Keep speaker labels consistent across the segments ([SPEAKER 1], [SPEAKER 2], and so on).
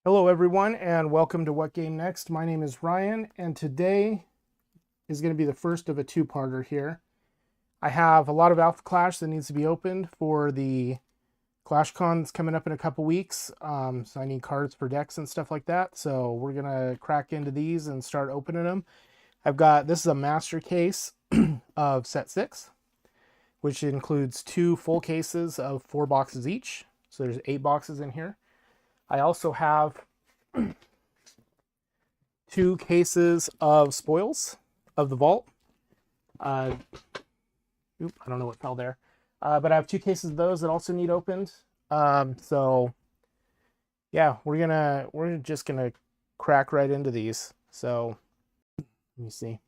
[SPEAKER 1] Hello everyone and welcome to What Game Next. My name is Ryan and today is going to be the first of a two-parter here. I have a lot of Alpha Clash that needs to be opened for the ClashCon that's coming up in a couple weeks. So I need cards for decks and stuff like that. So we're going to crack into these and start opening them. This is a master case of set 6, which includes 2 full cases of 4 boxes each. So there's 8 boxes in here. I also have 2 cases of spoils of the vault. I don't know what fell there. But I have 2 cases of those that also need opened. So yeah, we're just gonna crack right into these. So let me see.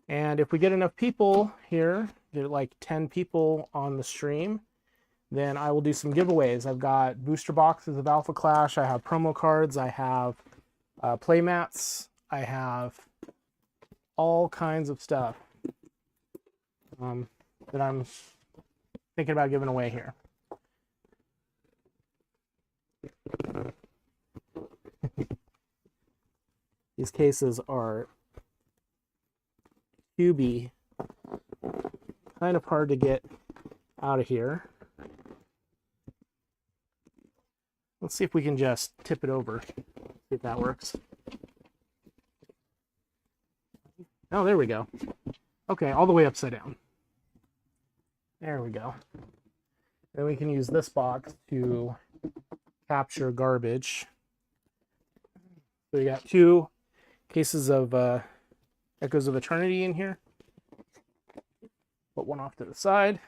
[SPEAKER 1] And if we get enough people here, get like 10 people on the stream, then I will do some giveaways. I've got booster boxes of Alpha Clash. I have promo cards. I have play mats. I have all kinds of stuff that I'm thinking about giving away here. These cases are cubey, kind of hard to get out of here. Let's see if we can just tip it over, see if that works. Oh, there we go. Okay, all the way upside down. There we go. Then we can use this box to capture garbage. So we got 2 cases of Echoes of Eternity in here. Put one off to the side.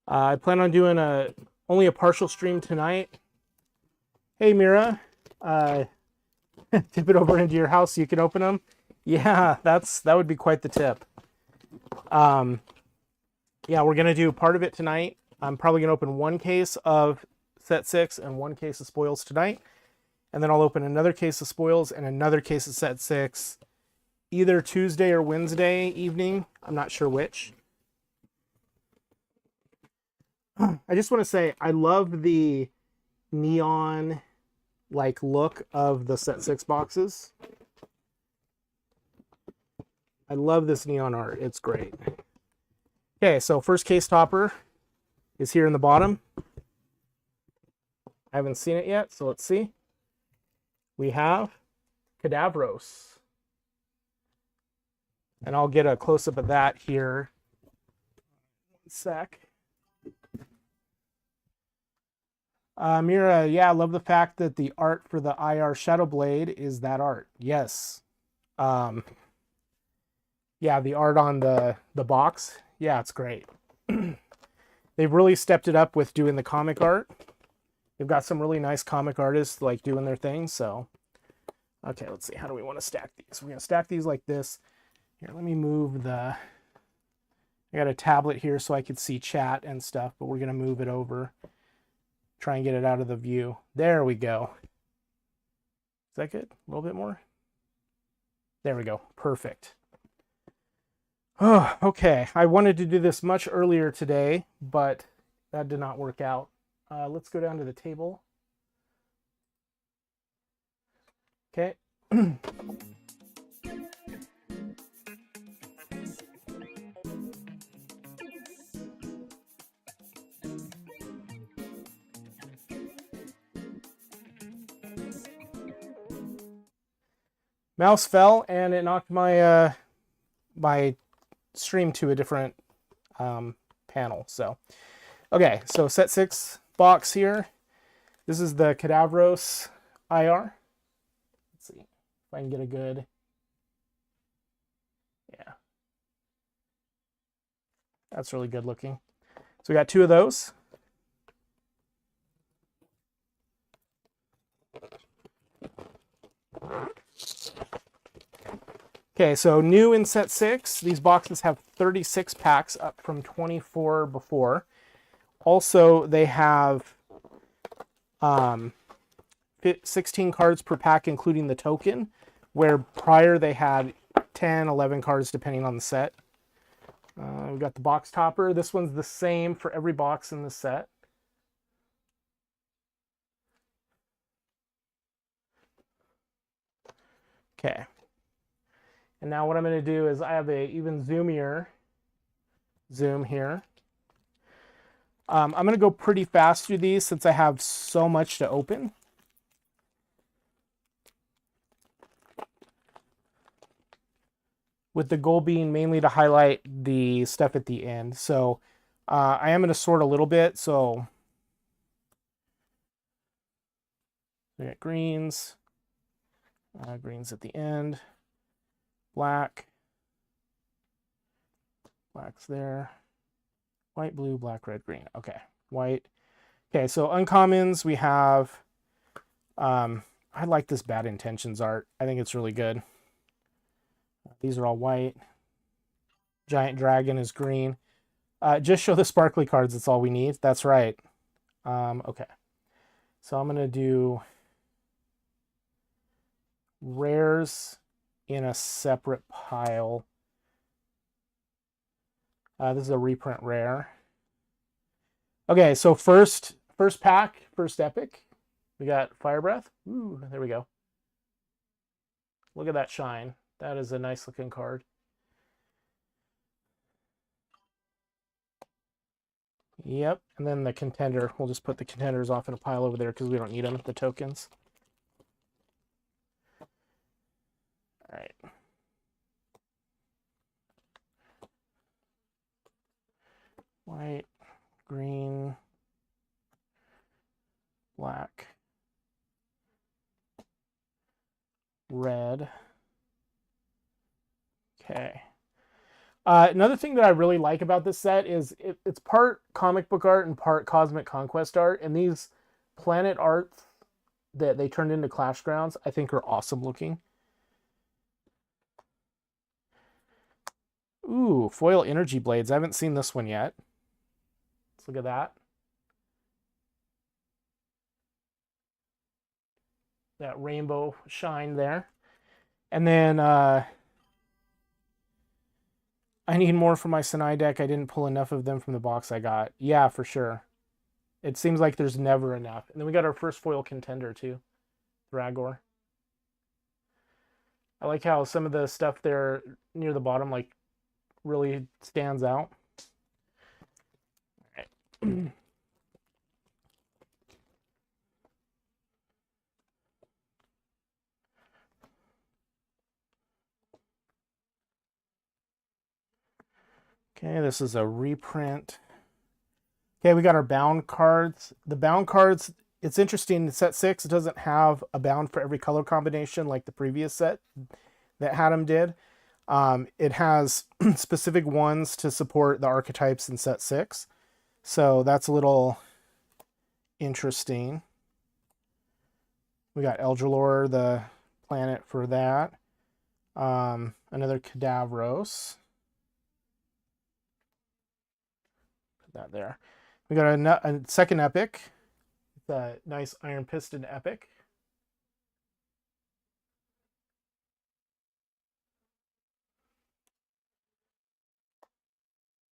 [SPEAKER 1] I plan on doing only a partial stream tonight. Hey Mira, tip it over into your house so you can open them. Yeah, that would be quite the tip. Yeah, we're gonna do part of it tonight. I'm probably gonna open 1 case of set 6 and 1 case of spoils tonight, and then I'll open another case of spoils and another case of set 6 either Tuesday or Wednesday evening. I'm not sure which. I just want to say I love the neon like look of the set 6 boxes. I love this neon art. It's great. Okay, so first case topper is here in the bottom. I haven't seen it yet, so let's see. We have Kadavros. And I'll get a close-up of that here. 1 sec. Mira, yeah, I love the fact that the art for the IR Shadow Blade is that art. Yes. Yeah, the art on the box. Yeah, it's great. They've really stepped it up with doing the comic art. They've got some really nice comic artists like doing their thing. So, okay, let's see. How do we want to stack these? We're going to stack these like this. Here, let me move I got a tablet here so I could see chat and stuff, but we're going to move it over. Try and get it out of the view. There we go. Is that good? A little bit more? There we go. Perfect. Oh, okay. I wanted to do this much earlier today, but that did not work out. Let's go down to the table. Okay. Mouse fell and it knocked my my stream to a different panel. So, okay, so set 6 box here. This is the Kadavros IR. Let's see if I can get a good. Yeah, that's really good looking. So we got 2 of those. Okay, so new in set 6, these boxes have 36 packs up from 24 before. Also, they have 16 cards per pack, including the token, where prior they had 10, 11 cards depending on the set. We've got the box topper. This one's the same for every box in the set. Okay. And now what I'm going to do is I have a even zoomier zoom here. I'm going to go pretty fast through these since I have so much to open. With the goal being mainly to highlight the stuff at the end. So I am going to sort a little bit. So we got greens, greens at the end, black, black's there, white, blue, black, red, green. Okay, white. Okay, so uncommons, we have, I like this Bad Intentions art. I think it's really good. These are all white. Giant Dragon is green. Just show the sparkly cards. That's all we need. That's right. Okay. So I'm going to do rares in a separate pile. This is a reprint rare. Okay, so first pack, first epic. We got Fire Breath. Ooh, there we go. Look at that shine. That is a nice looking card. Yep, and then the contender. We'll just put the contenders off in a pile over there because we don't need them, the tokens. All right. White, green, black, red. Okay. Another thing that I really like about this set is it's part comic book art and part Cosmic Conquest art, and these planet arts that they turned into Clash Grounds I think are awesome looking. Ooh, foil energy blades. I haven't seen this one yet. Let's look at that. That rainbow shine there. And then I need more for my Sinai deck. I didn't pull enough of them from the box I got. Yeah, for sure. It seems like there's never enough. And then we got our first foil contender too. Thragor. I like how some of the stuff there near the bottom like really stands out. All right. Okay, this is a reprint. Okay, we got our bound cards. The bound cards, it's interesting. In set 6, it doesn't have a bound for every color combination like the previous set that Haddam did. It has specific ones to support the archetypes in set 6. So that's a little interesting. We got Eldralor, the planet for that. Another Cadavros. Put that there. We got a second epic. It's a nice Iron Piston epic.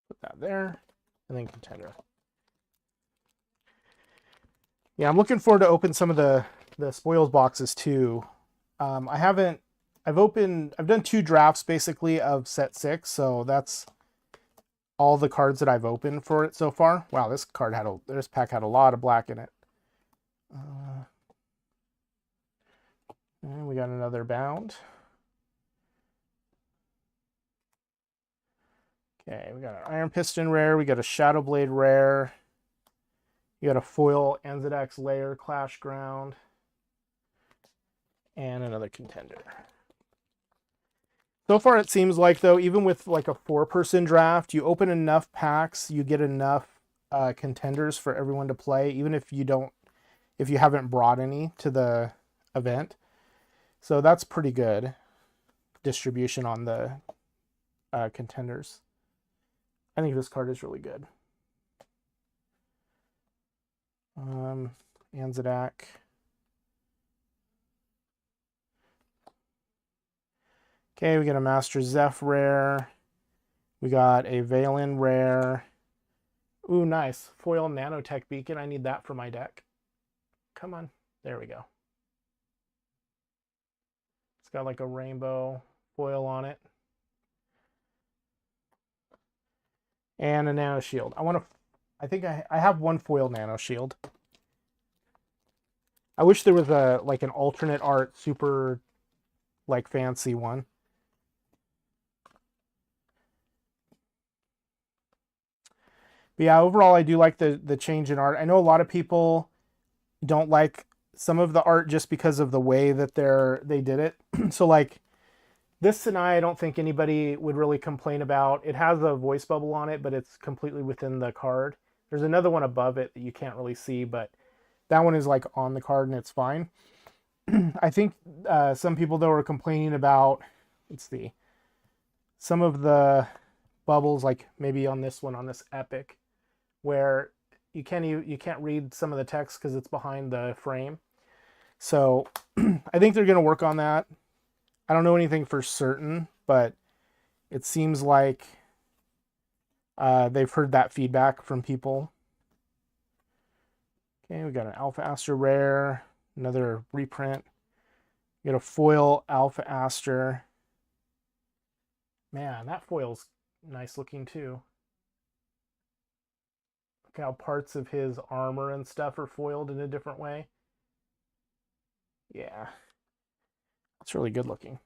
[SPEAKER 1] Put that there. And then contender. Yeah, I'm looking forward to open some of the spoils boxes too. I've done 2 drafts basically of set 6, so that's all the cards that I've opened for it so far. Wow, this pack had a lot of black in it. And we got another bound. Okay, we got an Iron Piston rare, we got a Shadow Blade rare. You got a foil Anzadax Lair Clash Ground. And another contender. So far it seems like, though, even with like a 4-person draft, you open enough packs, you get enough contenders for everyone to play, even if you haven't brought any to the event. So that's pretty good distribution on the contenders. I think this card is really good. Anzadak. Okay, we got a Master Zeph rare. We got a Valen rare. Ooh, nice. Foil Nanotech Beacon. I need that for my deck. Come on. There we go. It's got like a rainbow foil on it. And a Nano Shield. I think I have one foil Nano Shield. I wish there was a like an alternate art super like fancy one. But yeah, overall I do like the change in art. I know a lot of people don't like some of the art just because of the way that they did it. So like this Sanai, I don't think anybody would really complain about. It has a voice bubble on it, but it's completely within the card. There's another one above it that you can't really see, but that one is like on the card and it's fine. I think some people though are complaining about, let's see, some of the bubbles, like maybe on this one, on this Epic, where you can't read some of the text because it's behind the frame. So I think they're going to work on that. I don't know anything for certain, but it seems like they've heard that feedback from people. Okay, we got an Alpha Aster rare, another reprint. We got a foil Alpha Aster. Man, that foil's nice looking too. Look how parts of his armor and stuff are foiled in a different way. Yeah, it's really good looking.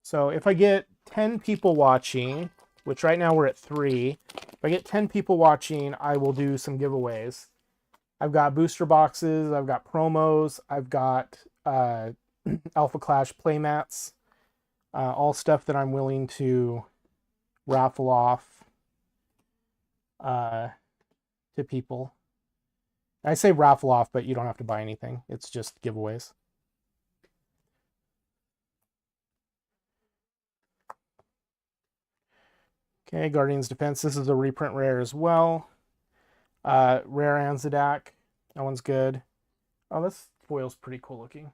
[SPEAKER 1] So if I get 10 people watching, which right now we're at 3, if I get 10 people watching, I will do some giveaways. I've got booster boxes, I've got promos, I've got Alpha Clash playmats, all stuff that I'm willing to raffle off to people. I say raffle off, but you don't have to buy anything. It's just giveaways. Okay, Guardian's Defense. This is a reprint rare as well. Rare Anzadak. That one's good. Oh, this foil's pretty cool looking.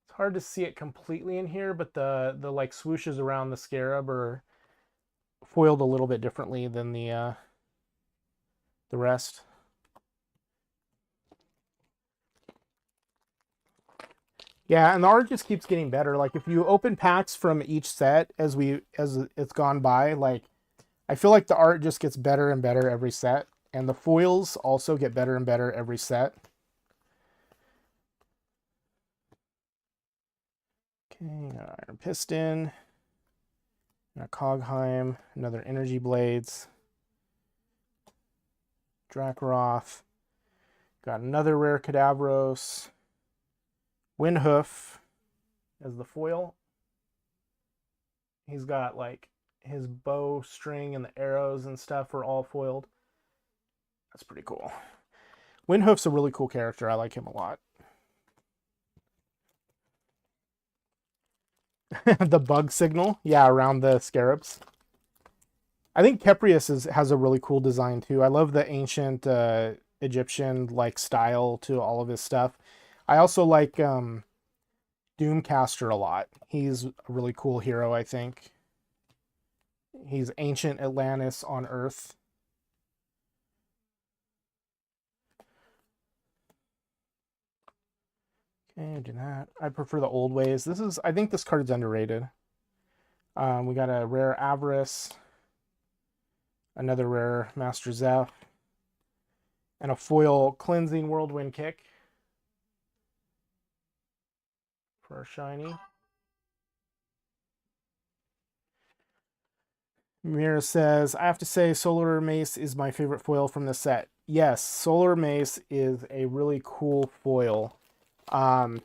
[SPEAKER 1] It's hard to see it completely in here, but the like swooshes around the scarab are foiled a little bit differently than the rest. Yeah, and the art just keeps getting better. Like if you open packs from each set as it's gone by, like I feel like the art just gets better and better every set, and the foils also get better and better every set. Okay, got Iron Piston, got Cogheim, another Energy Blades, Dracaroth, got another rare Cadavros, Windhoof as the foil. He's got like his bow string and the arrows and stuff are all foiled. That's pretty cool. Windhoof's a really cool character. I like him a lot. The bug signal, yeah, around the scarabs. I think Keprius has a really cool design too. I love the ancient Egyptian like style to all of his stuff. I also like Doomcaster a lot. He's a really cool hero, I think. He's ancient Atlantis on Earth. Okay, do that. I prefer the old ways. I think this card's underrated. We got a rare Avarice, another rare Master Zeph, and a foil Cleansing Whirlwind Kick for our shiny. Mira says, I have to say Solar Mace is my favorite foil from the set. Yes, Solar Mace is a really cool foil. I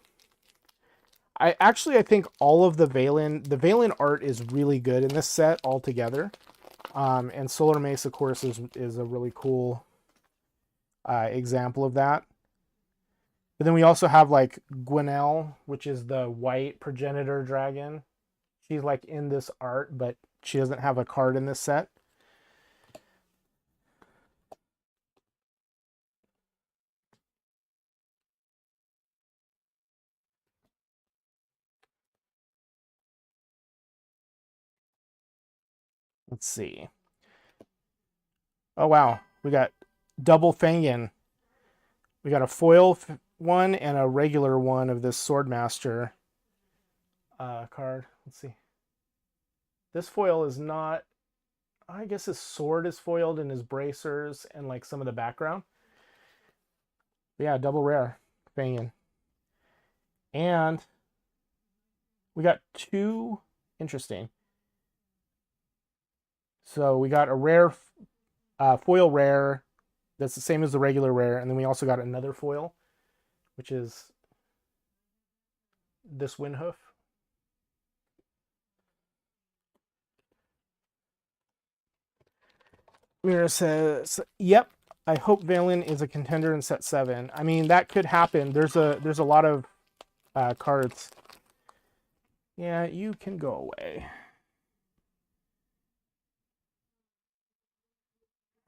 [SPEAKER 1] think all of the Valen art is really good in this set altogether. And Solar Mace, of course, is a really cool example of that. But then we also have like Gwenelle, which is the white progenitor dragon. She's like in this art, but she doesn't have a card in this set. Let's see. Oh, wow. We got double Fangin. We got a foil one and a regular one of this Swordmaster card. Let's see. This foil is not... I guess his sword is foiled and his bracers and like some of the background. But yeah, double rare. Fangin. And we got two... Interesting. So we got a rare... foil rare that's the same as the regular rare, and then we also got another foil, which is this Windhoof. Mira says, "Yep, I hope Valen is a contender in set 7." I mean, that could happen. There's a lot of cards. Yeah, you can go away.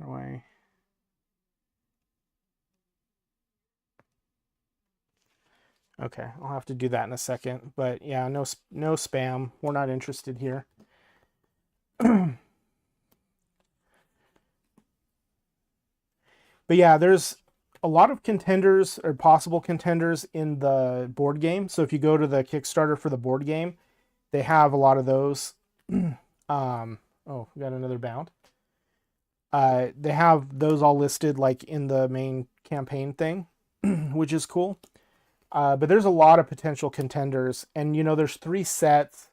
[SPEAKER 1] Away. Okay, I'll have to do that in a second. But yeah, no spam. We're not interested here. But yeah, there's a lot of contenders or possible contenders in the board game. So if you go to the Kickstarter for the board game, they have a lot of those. Oh, we got another bound. They have those all listed like in the main campaign thing, which is cool. But there's a lot of potential contenders, and you know, there's 3 sets,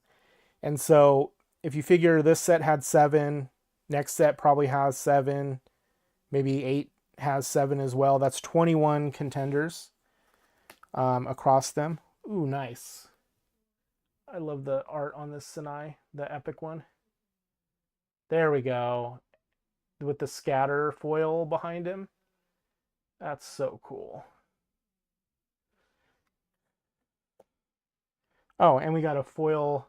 [SPEAKER 1] and so if you figure this set had 7, next set probably has 7, maybe 8 has 7 as well. That's 21 contenders across them. Ooh, nice. I love the art on this Sinai, the epic one. There we go. With the scatter foil behind him. That's so cool. Oh, and we got a foil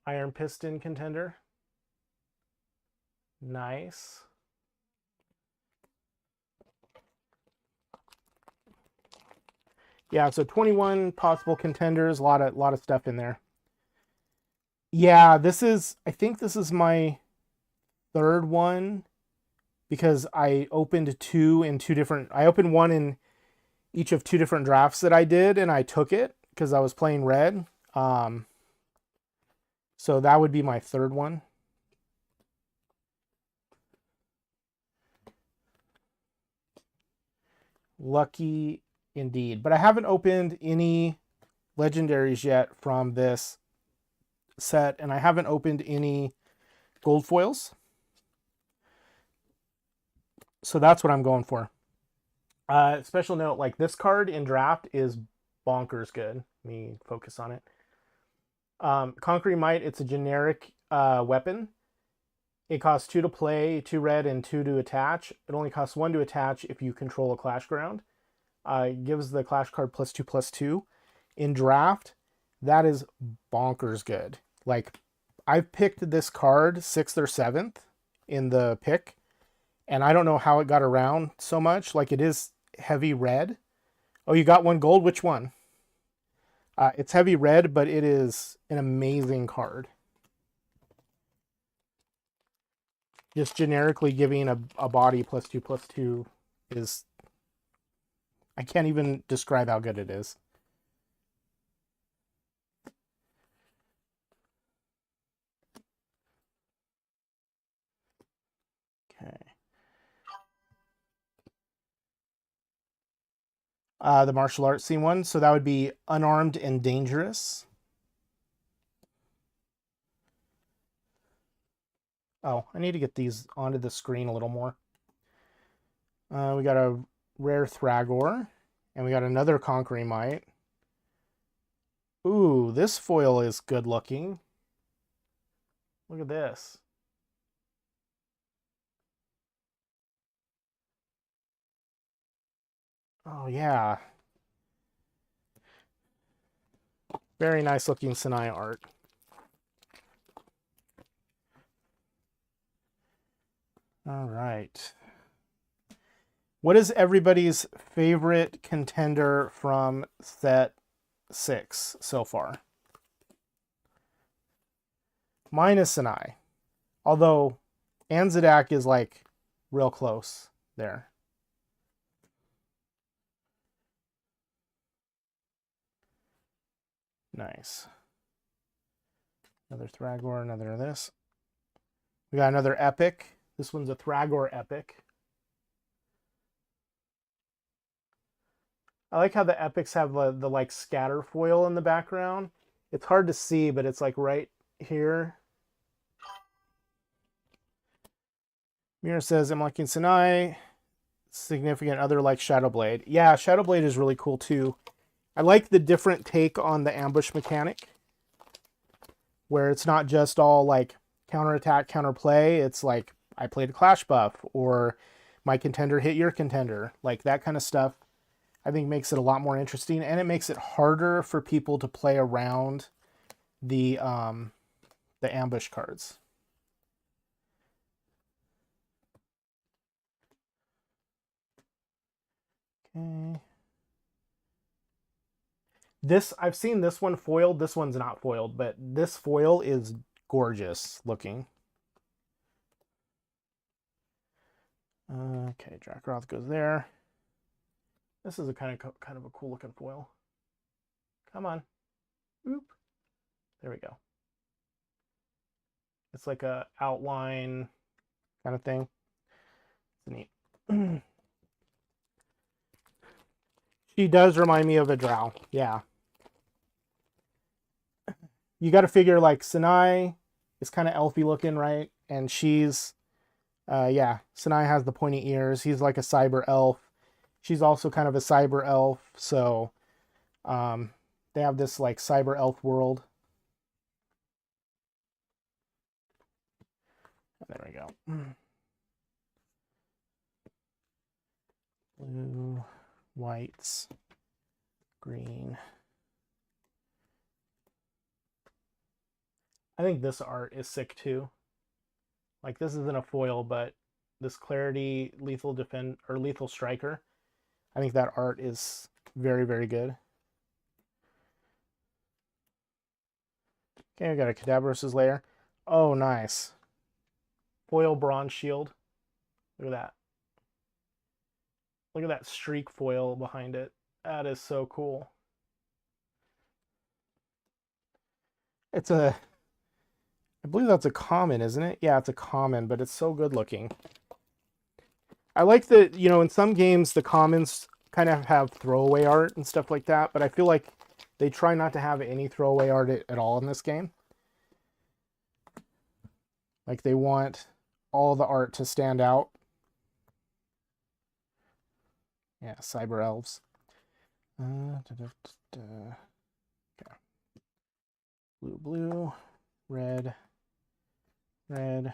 [SPEAKER 1] Iron Piston contender. Nice. Yeah, so 21 possible contenders, a lot of stuff in there. Yeah, I think this is my 3rd one because I opened 2 in 2 different... I opened 1 in each of 2 different drafts that I did, and I took it because I was playing red. So that would be my 3rd one. Lucky indeed. But I haven't opened any legendaries yet from this set, and I haven't opened any gold foils. So that's what I'm going for. Special note, like this card in draft is bonkers good. Let me focus on it. Conquering Might, it's a generic weapon. It costs 2 to play, 2 red, and 2 to attach. It only costs 1 to attach if you control a Clash Ground. It gives the Clash card +2/+2. In draft, that is bonkers good. Like, I've picked this card 6th or 7th in the pick, and I don't know how it got around so much. Like, it is heavy red. Oh, you got 1 gold? Which one? It's heavy red, but it is an amazing card. Just generically giving a body +2/+2 is... I can't even describe how good it is. Okay. The martial arts scene one. So that would be Unarmed and Dangerous. Oh, I need to get these onto the screen a little more. We got a rare Thragor, and we got another Conquering Might. Ooh, this foil is good looking. Look at this. Oh, yeah. Very nice looking Sinai art. All right. What is everybody's favorite contender from set 6 so far? Mine is Sinai. Although Anzadak is like real close there. Nice. Another Thragor, another of this. We got another Epic. This one's a Thragor Epic. I like how the Epics have the like scatter foil in the background. It's hard to see, but it's like right here. Mira says, I'm liking Sinai. Significant other like Shadowblade. Yeah, Shadowblade is really cool too. I like the different take on the ambush mechanic, where it's not just all like counterattack, counterplay. It's like I played a clash buff, or my contender hit your contender. Like that kind of stuff, I think makes it a lot more interesting, and it makes it harder for people to play around the ambush cards. Okay. This, I've seen this one foiled. This one's not foiled, but this foil is gorgeous looking. Okay, Dracaroth goes there. This is a kind of a cool looking foil. Come on. Oop. There we go. It's like a outline kind of thing. It's neat. She does remind me of a drow. Yeah. You got to figure like Sinai is kind of elfy looking, right? And she's, yeah, Sinai has the pointy ears. He's like a cyber elf. She's also kind of a cyber elf. So they have this like cyber elf world. There we go. Blue, whites, green. I think this art is sick too. Like this isn't a foil, but this Clarity Lethal Defend or Lethal Striker, I think that art is very, very good. Okay, we got a Cadaverous' Lair. Oh, nice. Foil Bronze Shield. Look at that. Look at that streak foil behind it. That is so cool. It's a, I believe that's a common, isn't it? Yeah, it's a common, but it's so good looking. I like that, you know, in some games, the commons kind of have throwaway art and stuff like that, but I feel like they try not to have any throwaway art at all in this game. Like they want all the art to stand out. Yeah, Cyber Elves. Okay. Blue, blue, red, red,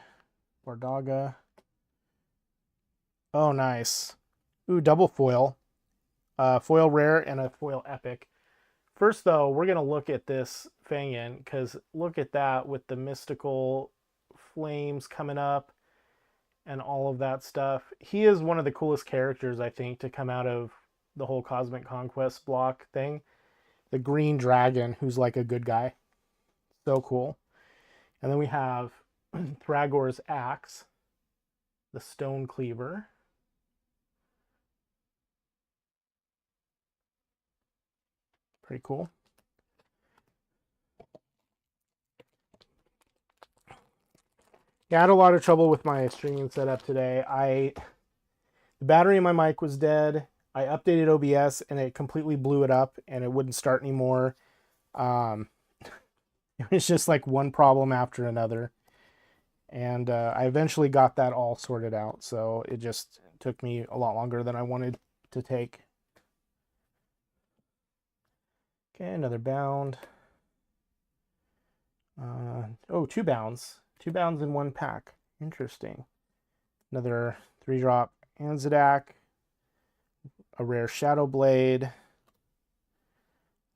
[SPEAKER 1] Bardaga. Oh, nice. Ooh, double foil. Foil rare and a foil epic. First, though, we're going to look at this Fangin, because look at that with the mystical flames coming up and all of that stuff. He is one of the coolest characters, I think, to come out of the whole Cosmic Conquest block thing. The green dragon, who's like a good guy. So cool. And then we have Thragor's Axe, the Stone Cleaver. Pretty cool. Yeah, I had a lot of trouble with my streaming setup today. The battery in my mic was dead. I updated OBS and it completely blew it up and it wouldn't start anymore. It was just like one problem after another. And I eventually got that all sorted out. So it just took me a lot longer than I wanted to take. Okay, another bound. Oh, 2 bounds. 2 bounds in 1 pack. Interesting. Another 3-drop Anzadak. A rare Shadowblade.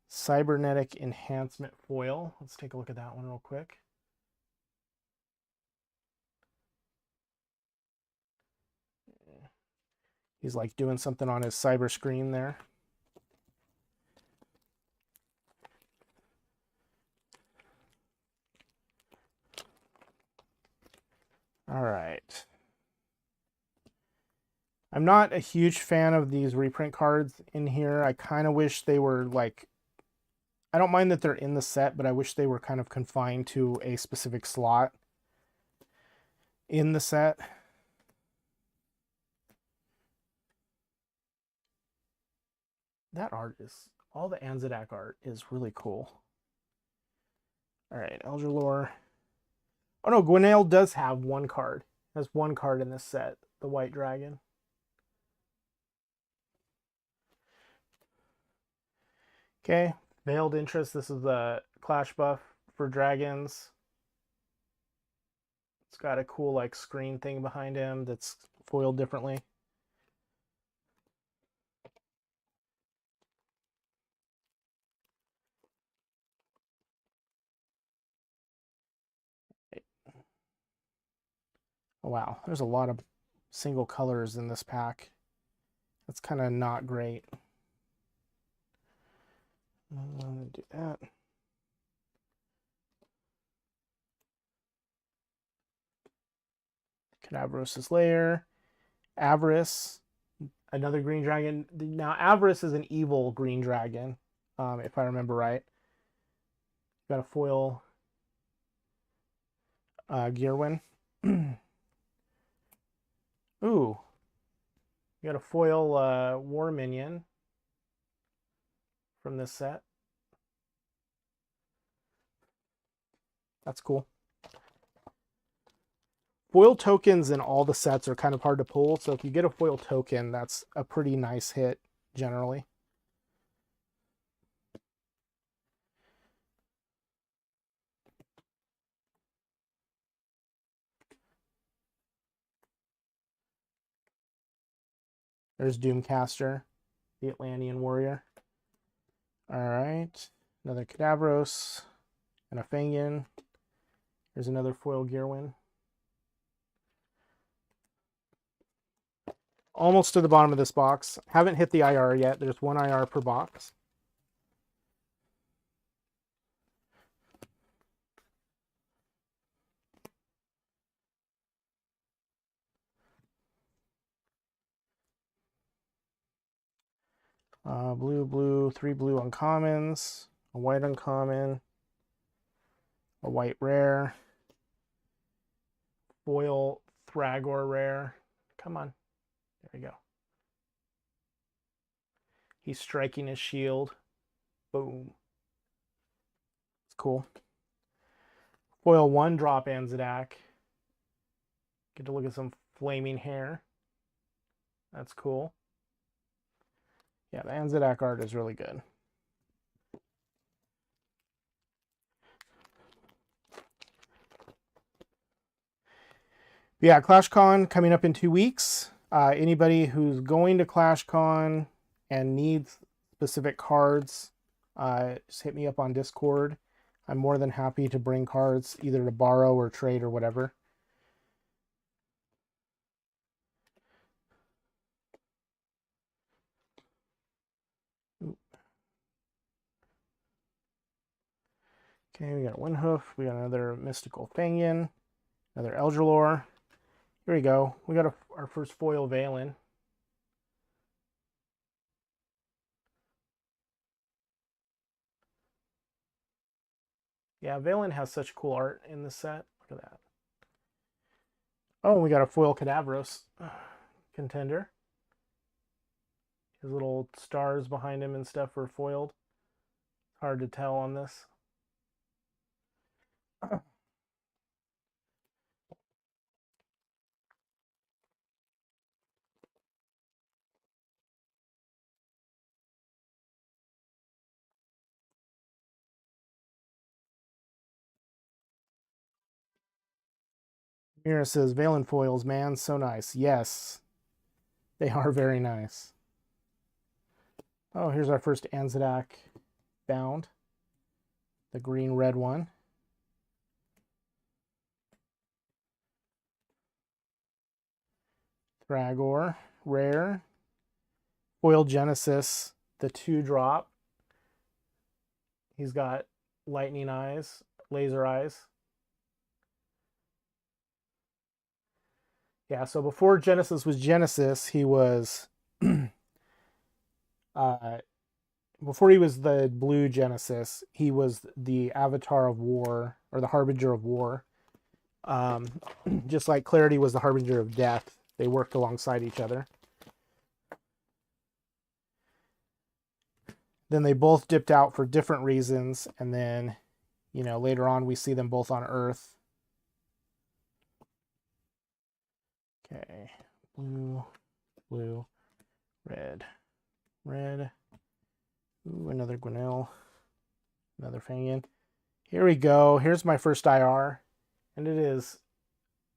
[SPEAKER 1] Cybernetic Enhancement Foil. Let's take a look at that one real quick. He's like doing something on his cyber screen there. All right. I'm not a huge fan of these reprint cards in here. I kind of wish they were like, I don't mind that they're in the set, but I wish they were kind of confined to a specific slot in the set. That art is, all the Anzadak art is really cool. All right, Eldralore. Oh no, Gwenail does have one card. Has one card in this set, the White Dragon. Okay, Veiled Interest. This is the Clash buff for dragons. It's got a cool like screen thing behind him that's foiled differently. Oh, wow, there's a lot of single colors in this pack. That's kind of not great. Do that. Cadavros' Lair. Avarice, another green dragon. Now, Avarice is an evil green dragon, if I remember right. Got a foil Gearwin. Ooh. You got a foil War Minion from this set. That's cool. Foil tokens in all the sets are kind of hard to pull, so if you get a foil token, that's a pretty nice hit, generally. There's Doomcaster, the Atlantean warrior. All right, another Cadavros and a Fangin. There's another foil Gearwin. Almost to the bottom of this box. Haven't hit the IR yet. There's one IR per box. Blue, 3 blue uncommons, a white uncommon, a white rare, foil Thragor rare. Come on. There you go. He's striking his shield. Boom. It's cool. Foil 1-drop Anzadak. Get to look at some flaming hair. That's cool. Yeah, the Anzadak art is really good. Yeah, ClashCon coming up in 2 weeks. Anybody who's going to ClashCon and needs specific cards, just hit me up on Discord. I'm more than happy to bring cards either to borrow or trade or whatever. Okay, we got Windhoof. We got another Mystical Fangin. Another Eldralore. Here we go. We got our first foil Valen. Yeah, Valen has such cool art in this set. Look at that. Oh, we got a foil Cadavros contender. His little stars behind him and stuff are foiled. Hard to tell on this. Mira says, Valen foils, man, so nice. Yes, they are very nice. Oh, here's our first Anzadak bound. The green-red one. Thragor, rare. Foil Genesis, the 2-drop. He's got lightning eyes, laser eyes. Yeah, so before Genesis was Genesis, he was uh before he was the blue Genesis, he was the Avatar of War, or the Harbinger of War. Um, just like Clarity was the Harbinger of Death, they worked alongside each other. Then they both dipped out for different reasons, and then, you know, later on we see them both on Earth. Okay, blue, blue, red, red. Ooh, another Gwinnell, another Fangian. Here we go. Here's my first IR, and it is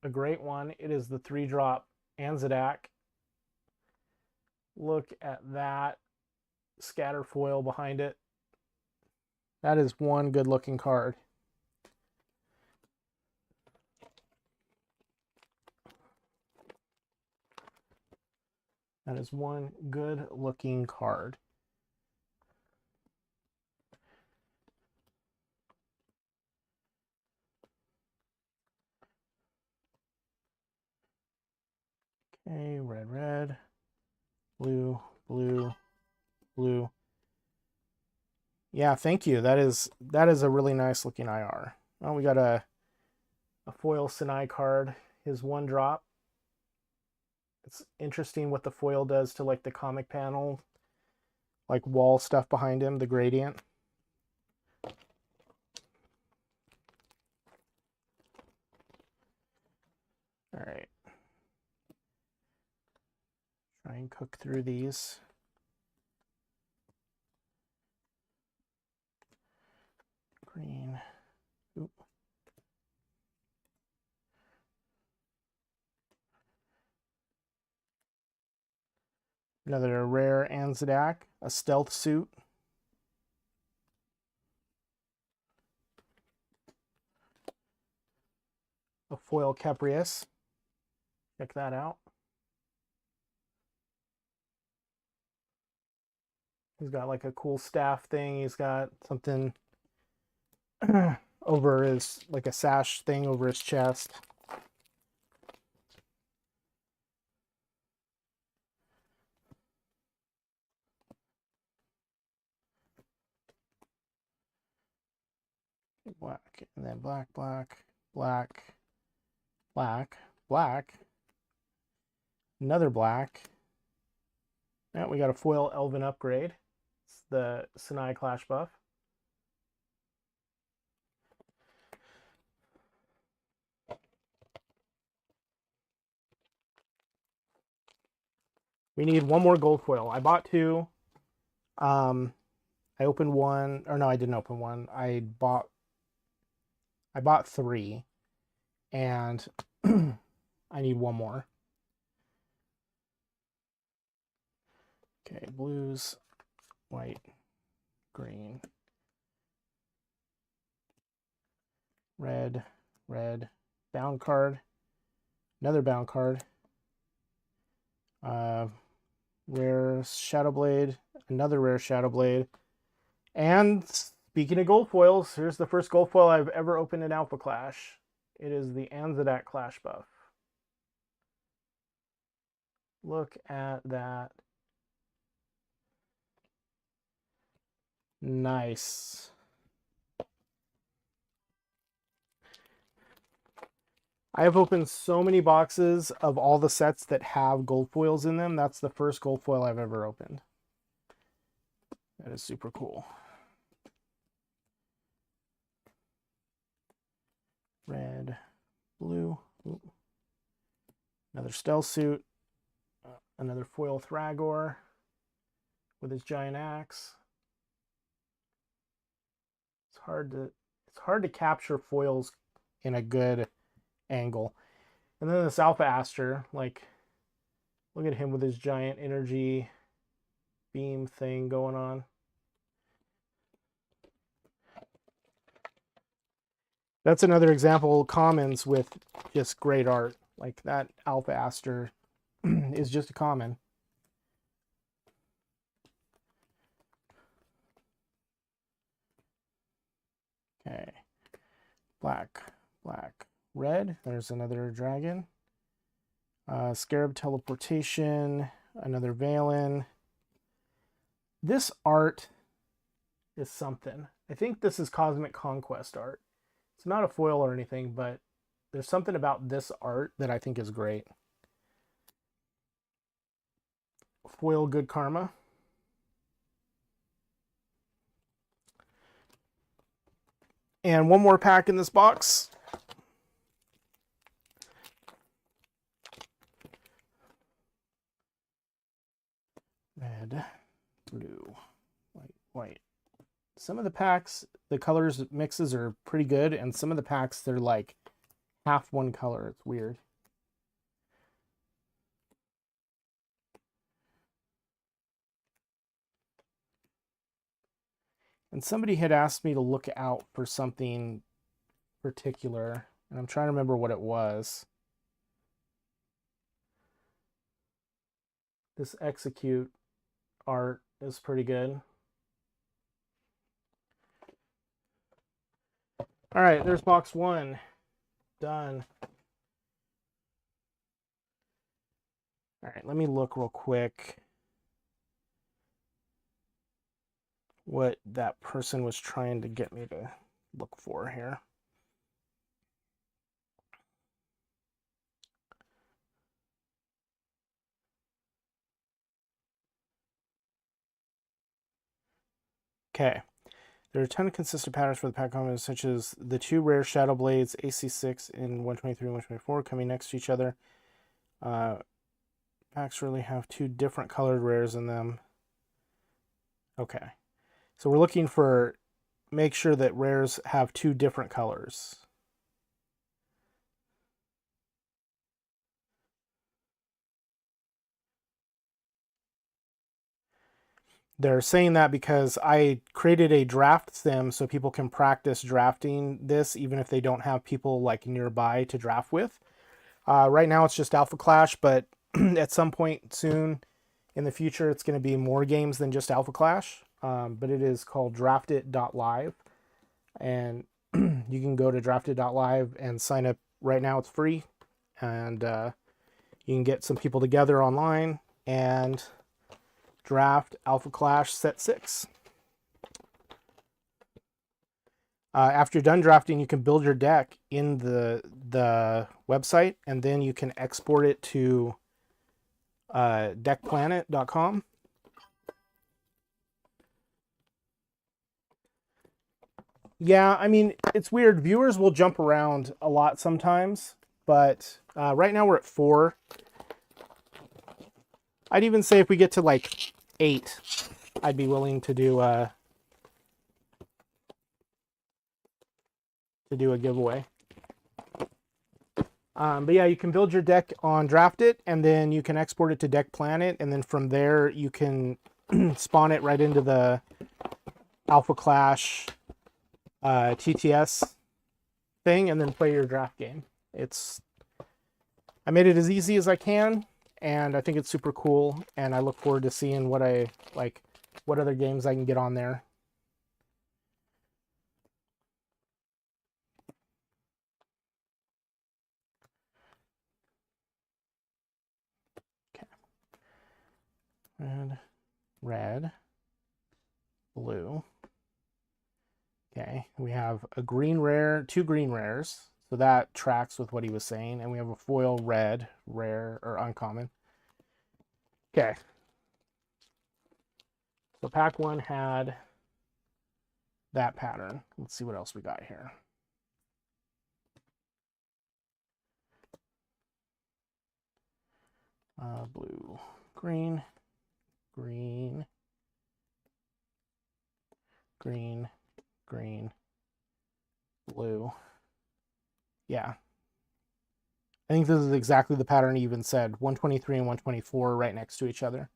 [SPEAKER 1] a great one. It is the 3-drop Anzadak. Look at that scatter foil behind it. That is one good looking card. That is one good looking card. Okay, red, red, blue, blue, blue. Yeah, thank you. That is a really nice looking IR. Well, we got a foil Sinai card, his 1-drop. It's interesting what the foil does to like the comic panel, like wall stuff behind him, the gradient. All right. Try and cook through these. Green. Oop. Another rare Anzadak, a stealth suit. A foil Caprius. Check that out. He's got like a cool staff thing. He's got something over his, like a sash thing over his chest. Black, and then black, black, black, black, black, another black. Now we got a foil Elven upgrade. It's the Sinai Clash buff. We need one more gold foil. I bought 2. I opened 1, or no, I didn't open 1. I bought 3, and I need 1 more. Okay, blues, white, green, red, red, bound card, another bound card, rare Shadow Blade, another rare Shadow Blade, and speaking of gold foils, here's the first gold foil I've ever opened in Alpha Clash. It is the Anzadak Clash buff. Look at that. Nice. I have opened so many boxes of all the sets that have gold foils in them. That's the first gold foil I've ever opened. That is super cool. Red, blue. Ooh. Another stealth suit. Another foil Thragor with his giant axe. It's hard to capture foils in a good angle. And then this Alpha Aster, like, look at him with his giant energy beam thing going on. That's another example, commons with just great art. Like that Alpha Aster is just a common. Okay. Black, black, red. There's another dragon. Scarab Teleportation, another Valen. This art is something. I think this is Cosmic Conquest art. It's not a foil or anything, but there's something about this art that I think is great. Foil Good Karma. And one more pack in this box. Red, blue, white, white. Some of the packs, the colors mixes are pretty good, and some of the packs, they're like half one color. It's weird. And somebody had asked me to look out for something particular, and I'm trying to remember what it was. This Execute art is pretty good. All right, there's box one. Done. All right, let me look real quick what that person was trying to get me to look for here. Okay. There are a ton of consistent patterns for the pack combos, such as the two rare Shadow Blades, AC6 in 123 and 124, coming next to each other. Packs really have two different colored rares in them. Okay. So we're looking for, make sure that rares have two different colors. They're saying that because I created a draft sim so people can practice drafting this even if they don't have people like nearby to draft with. Right now it's just Alpha Clash, but at some point soon in the future it's going to be more games than just Alpha Clash. But it is called draftit.live, and you can go to draftit.live and sign up. Right now it's free, and you can get some people together online and draft Alpha Clash Set 6. After you're done drafting, you can build your deck in the website, and then you can export it to deckplanet.com. Yeah, I mean, it's weird. Viewers will jump around a lot sometimes, but right now we're at 4. I'd even say if we get to like 8, I'd be willing to do a giveaway. But yeah, you can build your deck on Draftit, and then you can export it to Deck Planet, and then from there you can spawn it right into the Alpha Clash TTS thing, and then play your draft game. I made it as easy as I can, and I think it's super cool, and I look forward to seeing what other games I can get on there. Okay. Red, blue. Okay, we have a green rare, 2 green rares, so that tracks with what he was saying, and we have a foil red, rare, or uncommon. Okay. So pack 1 had that pattern. Let's see what else we got here. Blue, green, green, green, green, blue. Yeah. I think this is exactly the pattern he even said. 123 and 124 right next to each other.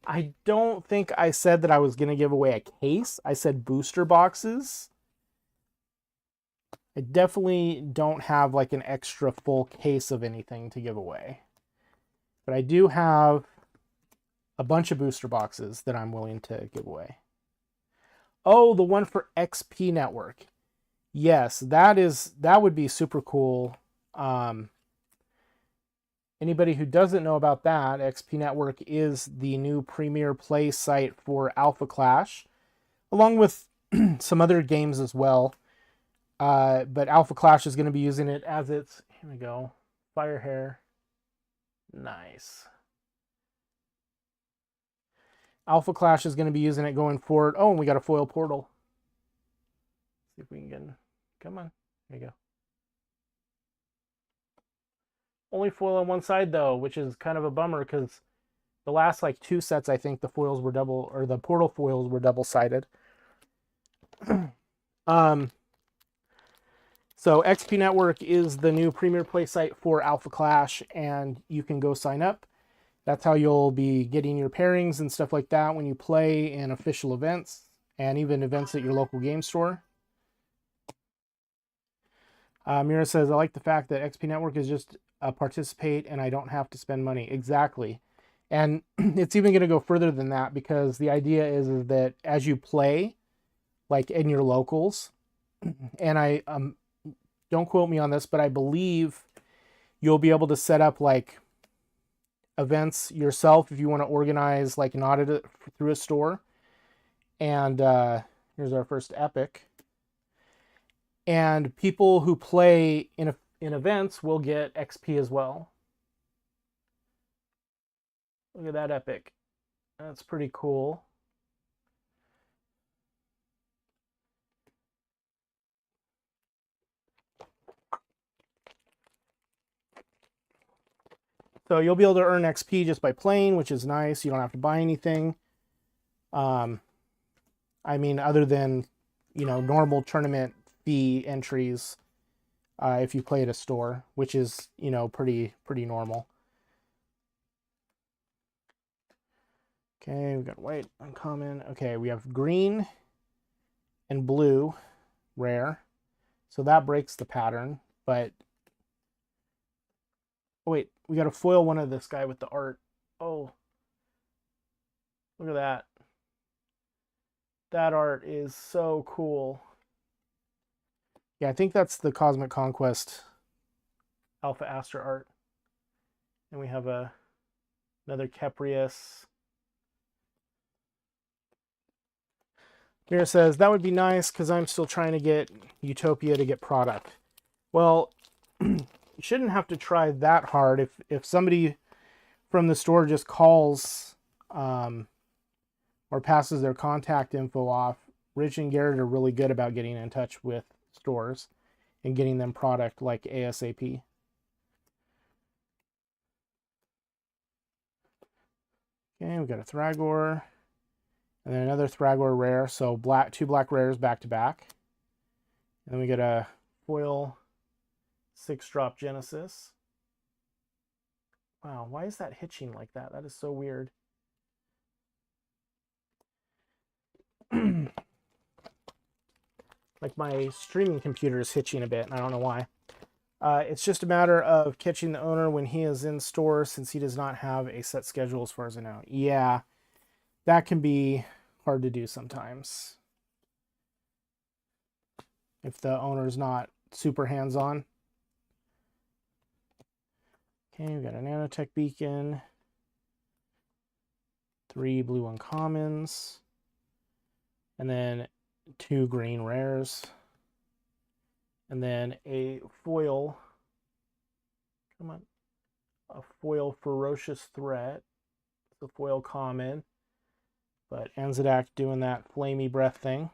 [SPEAKER 1] I don't think I said that I was going to give away a case. I said booster boxes. I definitely don't have like an extra full case of anything to give away. But I do have a bunch of booster boxes that I'm willing to give away. Oh, the one for XP Network. Yes, that would be super cool. Anybody who doesn't know about that, XP Network is the new premier play site for Alpha Clash, along with some other games as well. But Alpha Clash is going to be using it as its. Here we go. Fire Hair. Nice. Alpha Clash is going to be using it going forward. Oh, and we got a foil portal. See if we can get. Come on. There you go. Only foil on one side though, which is kind of a bummer because the last like 2 sets, I think the foils were double, or the portal foils were double-sided. So XP Network is the new premier play site for Alpha Clash, and you can go sign up. That's how you'll be getting your pairings and stuff like that when you play in official events and even events at your local game store. Mira says, I like the fact that XP Network is just a participate and I don't have to spend money. Exactly. And it's even going to go further than that, because the idea is that as you play, like in your locals, and I don't quote me on this, but I believe you'll be able to set up like events yourself if you want to organize like an audit through a store. And here's our first epic. And people who play in events will get XP as well. Look at that epic. That's pretty cool. So you'll be able to earn XP just by playing, which is nice. You don't have to buy anything. I mean, other than, you know, normal tournament fee entries if you play at a store, which is, you know, pretty normal. Okay, we got white uncommon. Okay, we have green and blue rare. So that breaks the pattern, but oh, wait, we got to foil one of this guy with the art. Oh, look at that. That art is so cool. Yeah, I think that's the Cosmic Conquest Alpha Aster art. And we have another Keprius. Mira says, that would be nice because I'm still trying to get Utopia to get product. Well, you shouldn't have to try that hard. If somebody from the store just calls or passes their contact info off, Rich and Garrett are really good about getting in touch with stores and getting them product like ASAP. Okay, we got a Thragor. And then another Thragor rare. So two black rares back to back. And then we get a foil 6-drop Genesis. Wow, why is that hitching like that? That is so weird. Like my streaming computer is hitching a bit, and I don't know why. It's just a matter of catching the owner when he is in store, since he does not have a set schedule as far as I know. Yeah, that can be hard to do sometimes if the owner's not super hands-on. Okay, we got a Nanotech Beacon, 3 blue uncommons, and then 2 green rares, and then a foil, come on, a foil Ferocious Threat. It's a foil common, but Anzadak doing that flamey breath thing.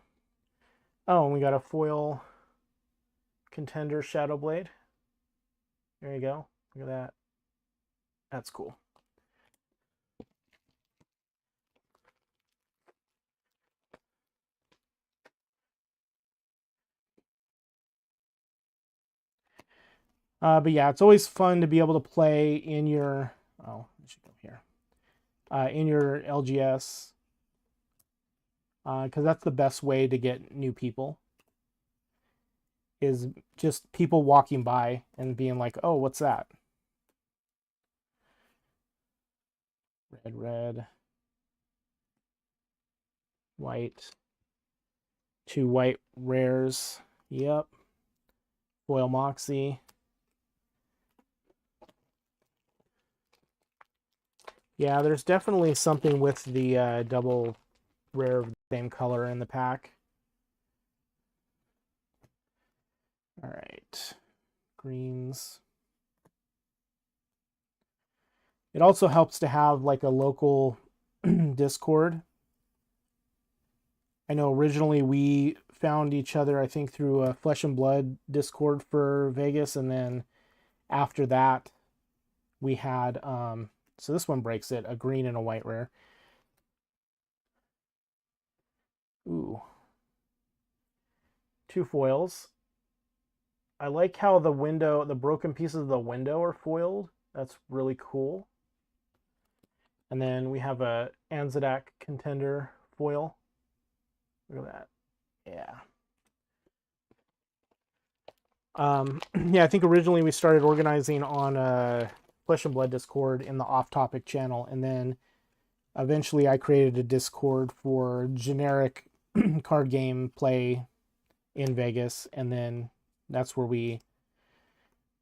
[SPEAKER 1] Oh, and we got a foil Contender Shadowblade. There you go. Look at that. That's cool. But yeah, it's always fun to be able to play in your, oh, I should go here, in your LGS, because that's the best way to get new people, is just people walking by and being like, oh, what's that? Red, white, 2 white rares. Yep. Foil Moxie. Yeah, there's definitely something with the double rare of the same color in the pack. All right. Greens. It also helps to have like a local Discord. I know originally we found each other, I think, through a Flesh and Blood Discord for Vegas, and then after that we had so this one breaks it, a green and a white rare. Ooh. 2 foils. I like how the window, the broken pieces of the window are foiled. That's really cool. And then we have a Anzadak Contender foil. Look at that. Yeah. Yeah, I think originally we started organizing on a Flesh and Blood Discord in the off-topic channel, and then eventually I created a Discord for generic card game play in Vegas, and then that's where we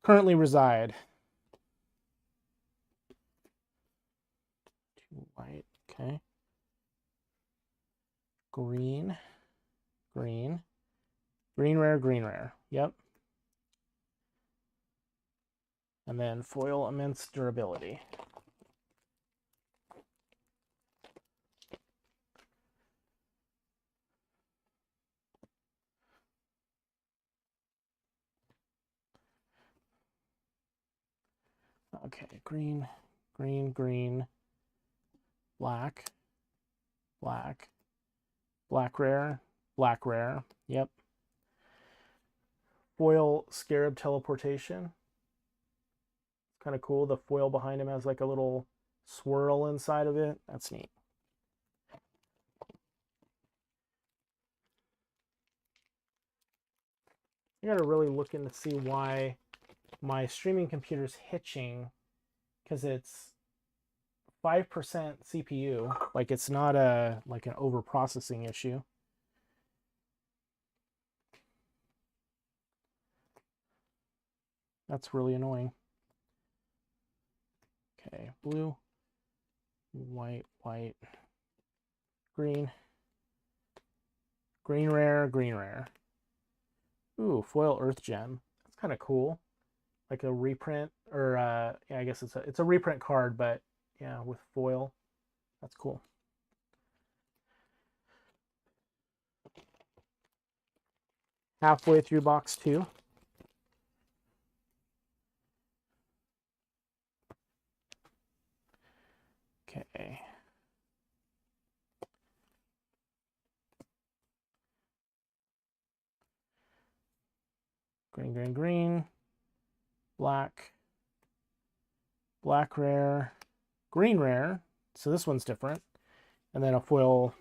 [SPEAKER 1] currently reside. 2 white, okay. Green, green, green rare, green rare. Yep. And then foil immense durability. Okay, green, green, green, black, black, black rare, black rare. Yep. Foil Scarab Teleportation. Kind of cool. The foil behind him has like a little swirl inside of it. That's neat. I gotta really look in to see why my streaming computer's hitching, because it's 5% CPU. Like it's not a like an over processing issue. That's really annoying. Okay, blue, white, white, green, green rare, green rare. Ooh, foil Earth Gem. That's kind of cool. Like a reprint, or yeah, I guess it's a reprint card, but yeah, with foil. That's cool. Halfway through box 2. Okay. Green, green, green. Black. Black rare. Green rare. So this one's different. And then a foil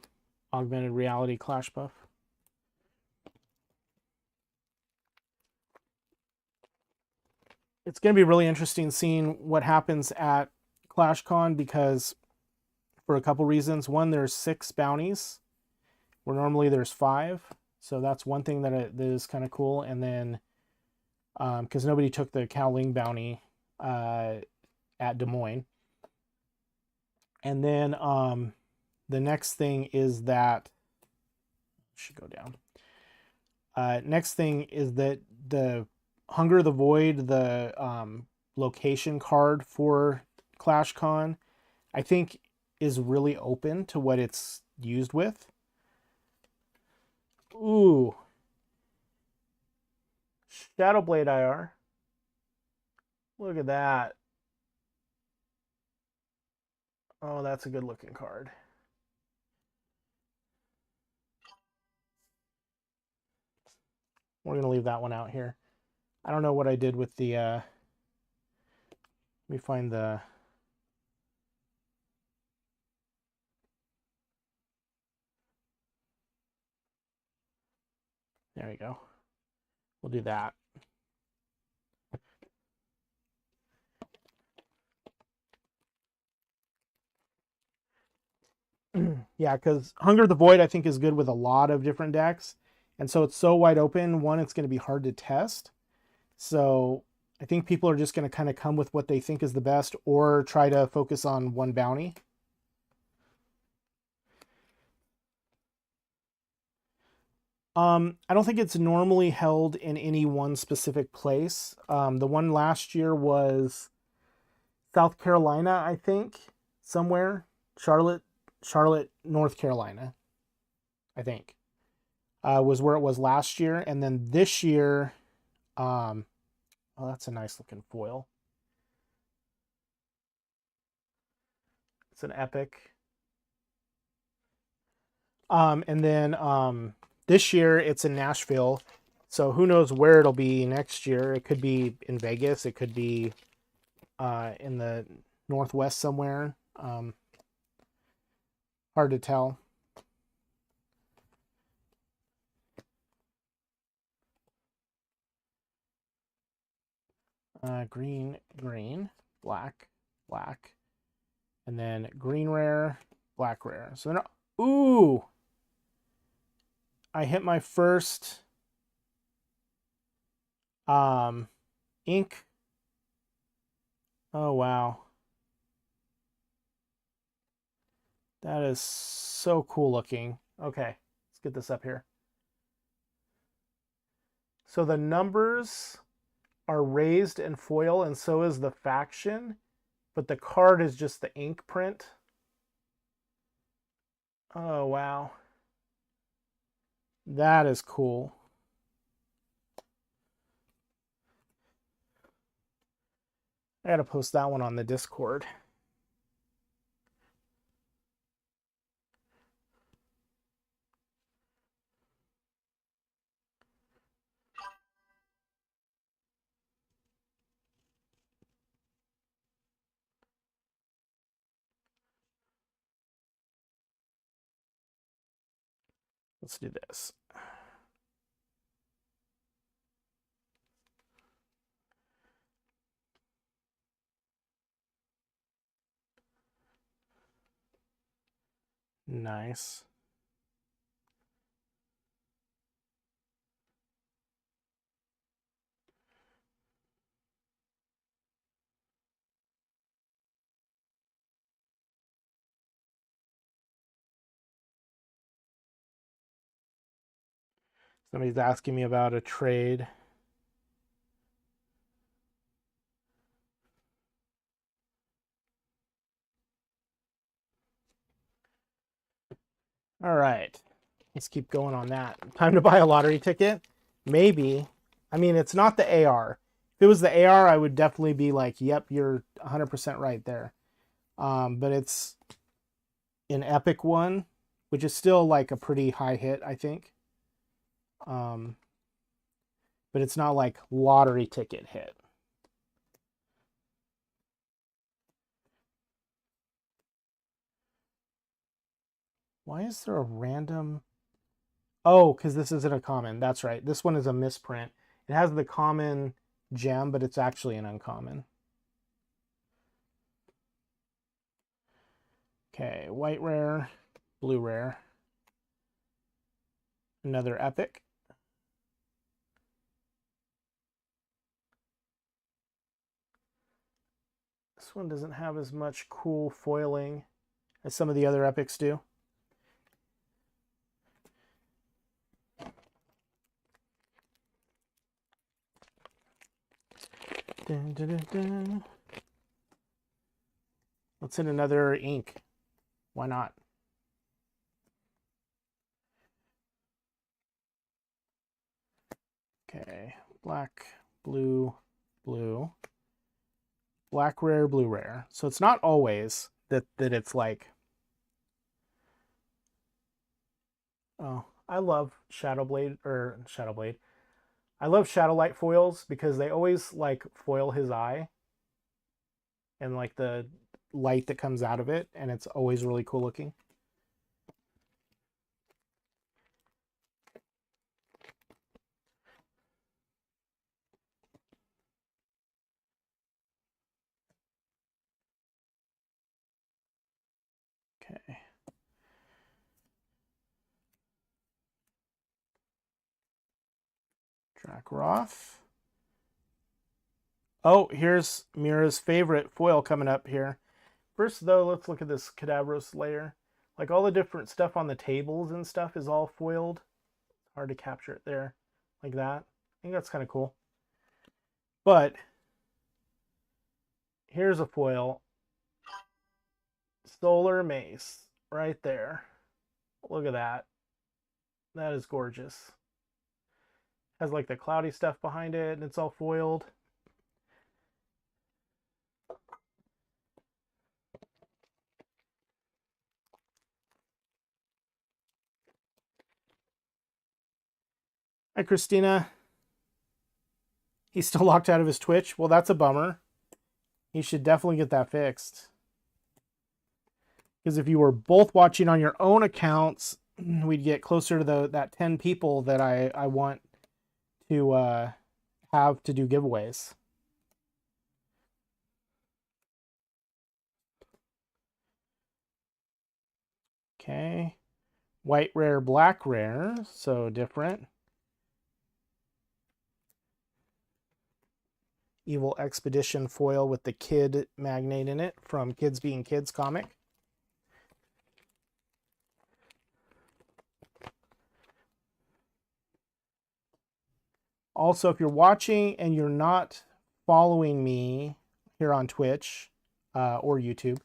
[SPEAKER 1] augmented reality Clash buff. It's going to be really interesting seeing what happens at ClashCon, because for a couple reasons. One, there's 6 bounties where normally there's 5. So that's one thing that is kind of cool. And then because nobody took the Cowling bounty at Des Moines. And then the next thing is that should go down. Next thing is that the Hunger the Void, the location card for ClashCon, I think is really open to what it's used with. Ooh. Shadowblade IR. Look at that. Oh, that's a good looking card. We're going to leave that one out here. I don't know what I did with the... let me find the... There we go. We'll do that. Yeah, because Hunger the Void, I think, is good with a lot of different decks. And so it's so wide open, one, it's going to be hard to test. So I think people are just going to kind of come with what they think is the best or try to focus on one bounty. I don't think it's normally held in any one specific place. The one last year was South Carolina, I think, somewhere. Charlotte, North Carolina, I think, was where it was last year. And then this year, oh, that's a nice looking foil. It's an epic. And then this year it's in Nashville. So who knows where it'll be next year. It could be in Vegas. It could be in the Northwest somewhere. Hard to tell. Green, green, black, black, and then green rare, black rare. So they're not, ooh, I hit my first ink. Oh wow. That is so cool looking. Okay, let's get this up here. So the numbers are raised in foil, and so is the faction, but the card is just the ink print. Oh, wow. That is cool. I gotta post that one on the Discord. Let's do this. Nice. Somebody's asking me about a trade. All right. Let's keep going on that. Time to buy a lottery ticket? Maybe. I mean, it's not the AR. If it was the AR, I would definitely be like, yep, you're 100% right there. But it's an epic one, which is still like a pretty high hit, I think. But it's not like lottery ticket hit. Why is there a random... Oh, because this isn't a common. That's right. This one is a misprint. It has the common gem, but it's actually an uncommon. Okay, white rare, blue rare. Another epic. This one doesn't have as much cool foiling as some of the other epics do. Dun, dun, dun, dun. Let's hit another ink. Why not? Okay, black, blue, blue. Black rare, blue rare. So it's not always that it's like... Oh, I love Shadowblade, or Shadowblade. I love Shadowlight foils because they always like foil his eye and like the light that comes out of it, and it's always really cool looking. Okay. Dracaroth. Oh, here's Mira's favorite foil coming up here. First, though, let's look at this Kadabros layer. Like, all the different stuff on the tables and stuff is all foiled. Hard to capture it there like that. I think that's kind of cool. But here's a foil. Solar Mace right there. Look at that. That is gorgeous. Has like the cloudy stuff behind it, and it's all foiled. Hi, Christina. He's still locked out of his Twitch. Well, that's a bummer. You should definitely get that fixed. Because if you were both watching on your own accounts, we'd get closer to that 10 people that I want to have to do giveaways. Okay. White rare, black rare. So different. Evil Expedition foil with the kid magnate in it from Kids Being Kids comic. Also, if you're watching and you're not following me here on Twitch or YouTube,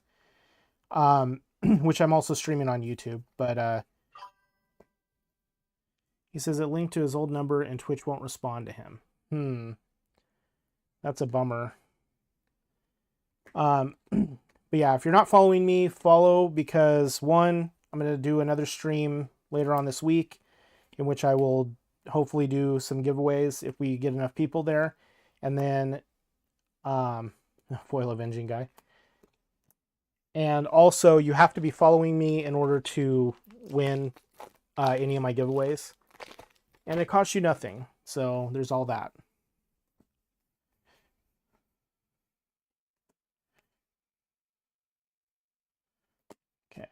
[SPEAKER 1] which I'm also streaming on YouTube, but he says it linked to his old number and Twitch won't respond to him. That's a bummer. But yeah, if you're not following me, follow, because one, I'm going to do another stream later on this week in which I will hopefully do some giveaways if we get enough people there. And then foil avenging guy. And also, you have to be following me in order to win any of my giveaways. And it costs you nothing. So there's all that. Okay.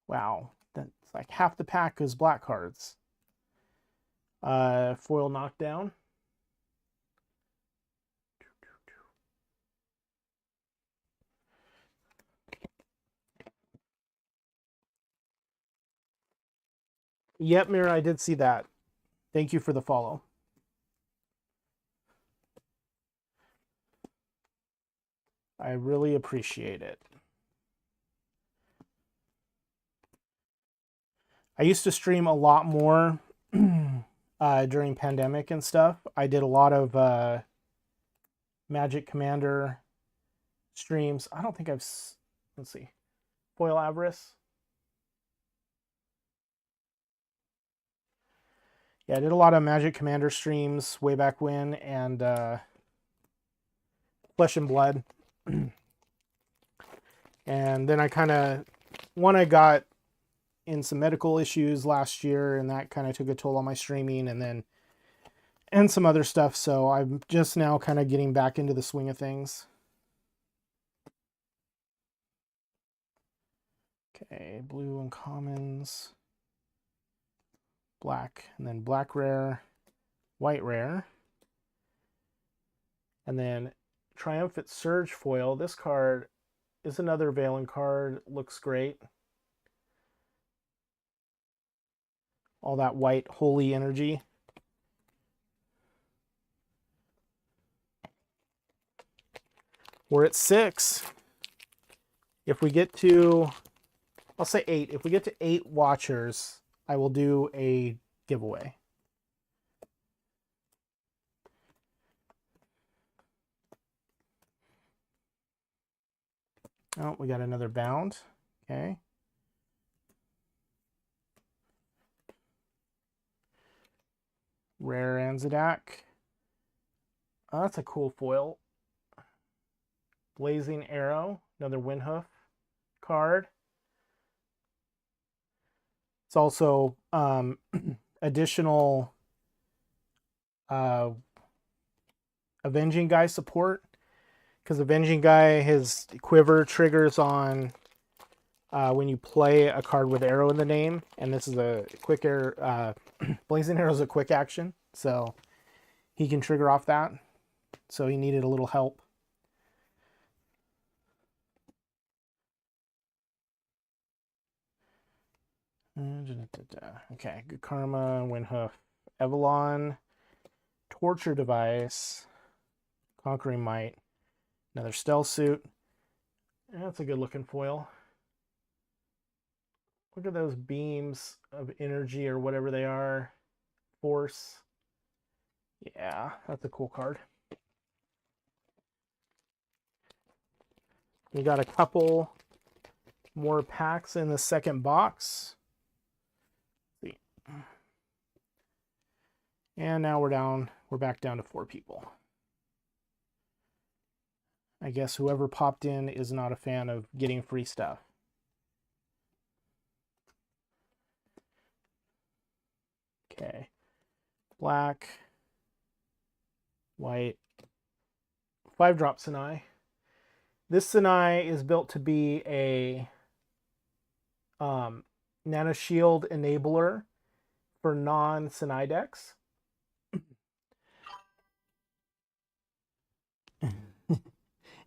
[SPEAKER 1] Wow. That's like half the pack is black cards. Foil knockdown. Yep, Mira, I did see that. Thank you for the follow. I really appreciate it. I used to stream a lot more during pandemic and stuff. I did a lot of Magic Commander streams. I don't think I've... Let's see. Foil Avarice. Yeah, I did a lot of Magic Commander streams way back when, and Flesh and Blood. And then I kind of... I got in some medical issues last year, and that kind of took a toll on my streaming, and some other stuff. So I'm just now kind of getting back into the swing of things. Okay, blue uncommons, black, and then black rare, white rare, and then Triumphant Surge foil. This card is another Valen card. Looks great. All that white holy energy. We're at 6. If we get to, I'll say 8. If we get to 8 watchers, I will do a giveaway. Oh, we got another bound. Okay. Rare Anzadak. Oh, that's a cool foil. Blazing Arrow, another Windhoof card. It's also additional Avenging Guy support, because Avenging Guy, his quiver triggers on when you play a card with arrow in the name, and this is a quick arrow. Blazing Arrow is a quick action, so he can trigger off that. So he needed a little help. Okay, Good Karma, Windhoof, Evelon, Torture Device, Conquering Might, another Stealth Suit. That's a good looking foil. Look at those beams of energy or whatever they are. Force. Yeah, that's a cool card. We got a couple more packs in the second box. And now we're back down to 4 people. I guess whoever popped in is not a fan of getting free stuff. Okay. Black, white, 5-drop Sinai. This Sinai is built to be a Nano Shield enabler for non-Sinai decks.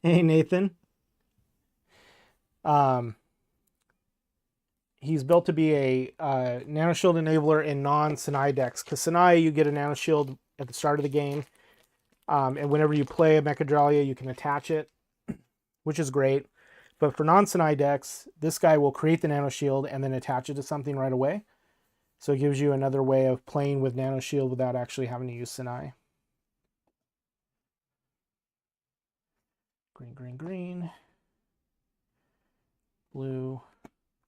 [SPEAKER 1] Hey, Nathan. He's built to be a Nano Shield enabler in non-Sinai decks. Because Sinai, you get a Nano Shield at the start of the game. And whenever you play a Mechadralia, you can attach it, which is great. But for non-Sinai decks, this guy will create the Nano Shield and then attach it to something right away. So it gives you another way of playing with Nano Shield without actually having to use Sinai. Green, green, green. Blue,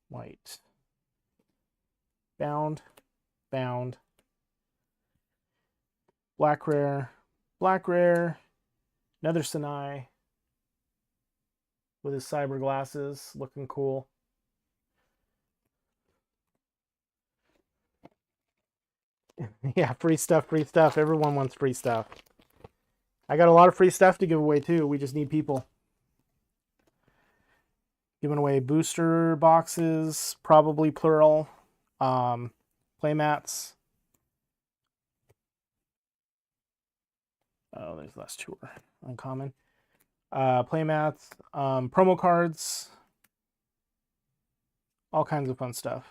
[SPEAKER 1] white. Bound, bound. Black rare, black rare. Another Sinai with his cyber glasses, looking cool. Yeah, free stuff, free stuff. Everyone wants free stuff. I got a lot of free stuff to give away too. We just need people. Giving away booster boxes, probably plural. Playmats. Oh, there's less tour. Uncommon. Playmats, promo cards, all kinds of fun stuff.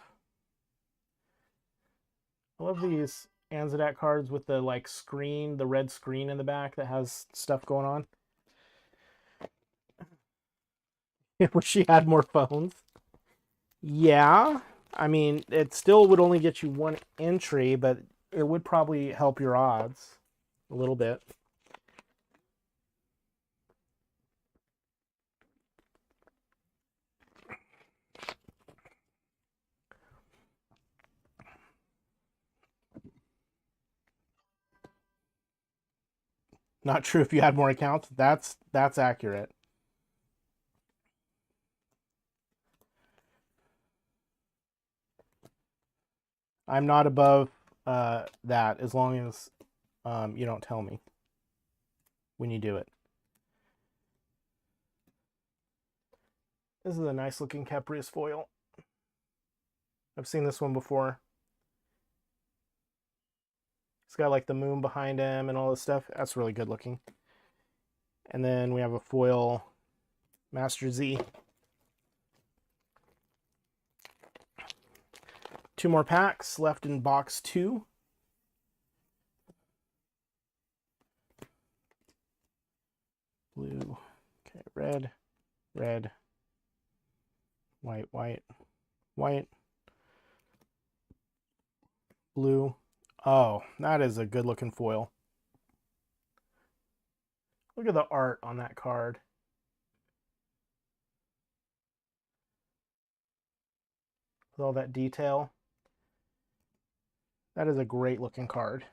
[SPEAKER 1] I love these Anzadat cards with the like screen, the red screen in the back that has stuff going on. Wish she had more phones. Yeah, I mean, it still would only get you 1 entry, but it would probably help your odds a little bit. Not true if you had more accounts. That's accurate. I'm not above that as long as you don't tell me when you do it. This is a nice looking Caprice foil. I've seen this one before. It's got like the moon behind him and all this stuff. That's really good looking. And then we have a foil Master Z. 2 more packs left in box 2. Blue. Okay, red, red, white, white, white, blue. Oh, that is a good looking foil. Look at the art on that card. With all that detail. That is a great looking card.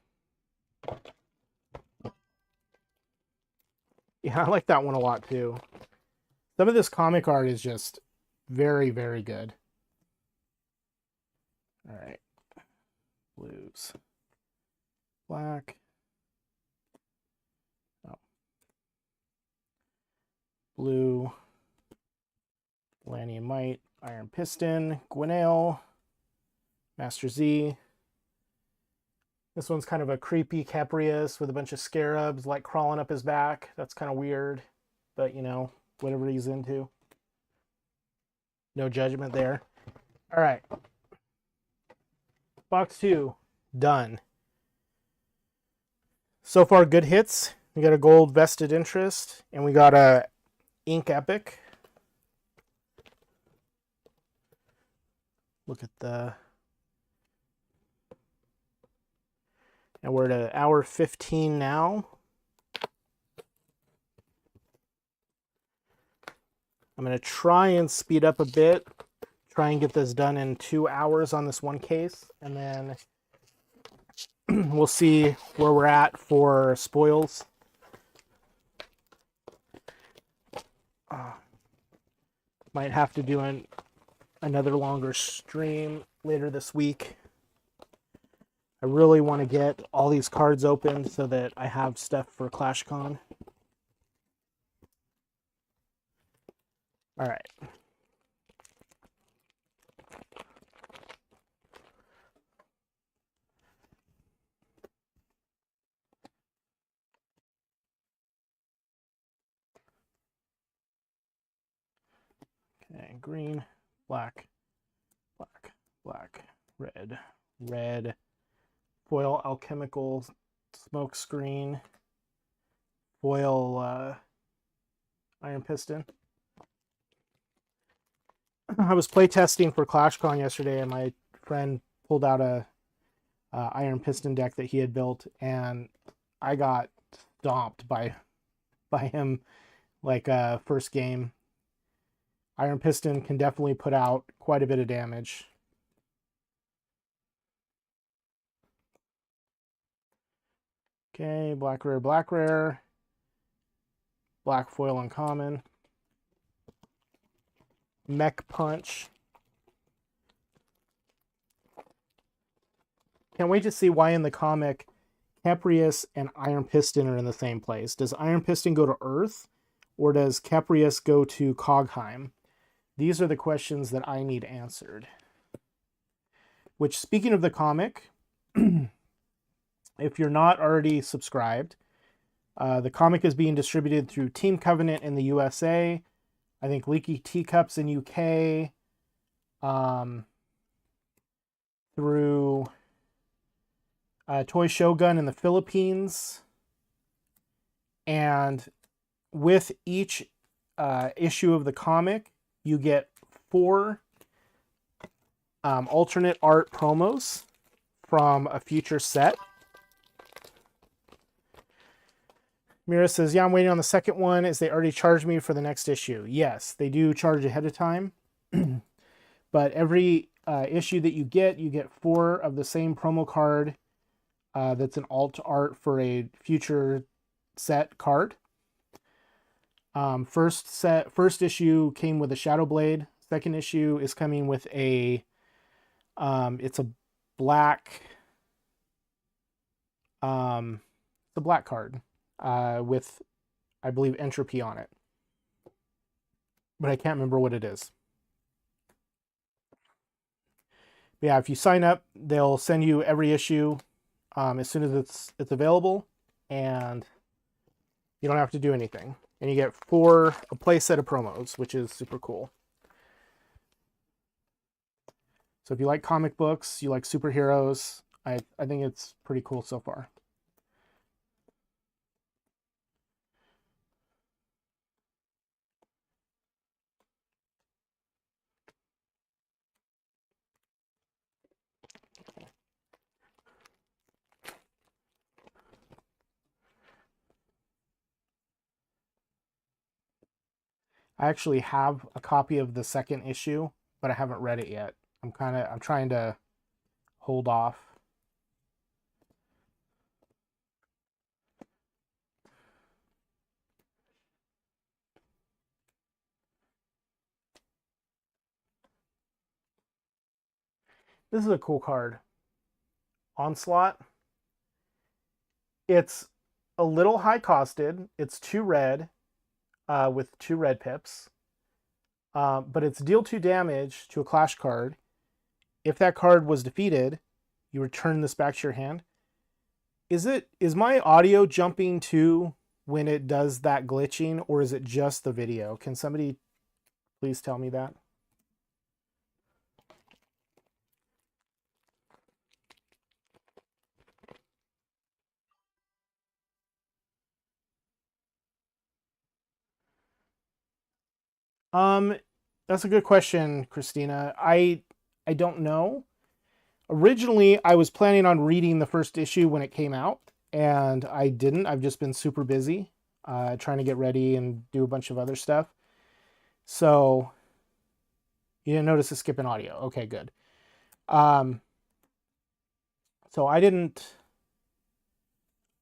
[SPEAKER 1] Yeah, I like that one a lot too. Some of this comic art is just very, very good. All right. Blues. Black. Oh. Blue. Lanny and Might. Iron Piston, Gwenail, Master Z. This one's kind of a creepy Caprius with a bunch of scarabs like crawling up his back. That's kind of weird, but you know, whatever he's into. No judgment there. All right. Box 2, done. So far, good hits. We got a gold vested interest, and we got a ink epic. Look at the... And we're at hour 15 now. I'm going to try and speed up a bit. Try and get this done in 2 hours on this one case. And then we'll see where we're at for spoils. Might have to do another longer stream later this week. I really want to get all these cards opened so that I have stuff for ClashCon. All right. Okay, green, black, black, black, red, red, foil alchemical smoke screen, foil iron piston. I was playtesting for ClashCon yesterday, and my friend pulled out a iron piston deck that he had built, and I got stomped by him like first game. Iron piston can definitely put out quite a bit of damage. Okay, black rare, black rare, black foil uncommon, mech punch. Can't wait to see why in the comic Caprius and Iron Piston are in the same place. Does Iron Piston go to Earth, or does Caprius go to Kogheim? These are the questions that I need answered. Which, speaking of the comic, if you're not already subscribed, the comic is being distributed through Team Covenant in the USA, I think Leaky Teacups in UK, through Toy Shogun in the Philippines, and with each issue of the comic, you get 4 alternate art promos from a future set. Mira says, yeah, I'm waiting on the second one. Is they already charged me for the next issue? Yes, they do charge ahead of time. But every issue that you get 4 of the same promo card that's an alt art for a future set card. First issue came with a Shadow Blade. Second issue is coming with a it's a black card with, I believe, Entropy on it, but I can't remember what it is. But yeah, if you sign up, they'll send you every issue as soon as it's available, and you don't have to do anything. And you get a play set of promos, which is super cool. So if you like comic books, you like superheroes, I think it's pretty cool so far. I actually have a copy of the second issue, but I haven't read it yet. I'm trying to hold off. This is a cool card. Onslaught. It's a little high costed. It's 2 red with 2 red pips. but it's deal 2 damage to a clash card. If that card was defeated, you return this back to your hand. Is my audio jumping too when it does that glitching, or is it just the video? Can somebody please tell me that? That's a good question, Christina. I don't know. Originally, I was planning on reading the first issue when it came out, and I didn't. I've just been super busy trying to get ready and do a bunch of other stuff. So you didn't notice a skip in audio. Okay, good. So I didn't.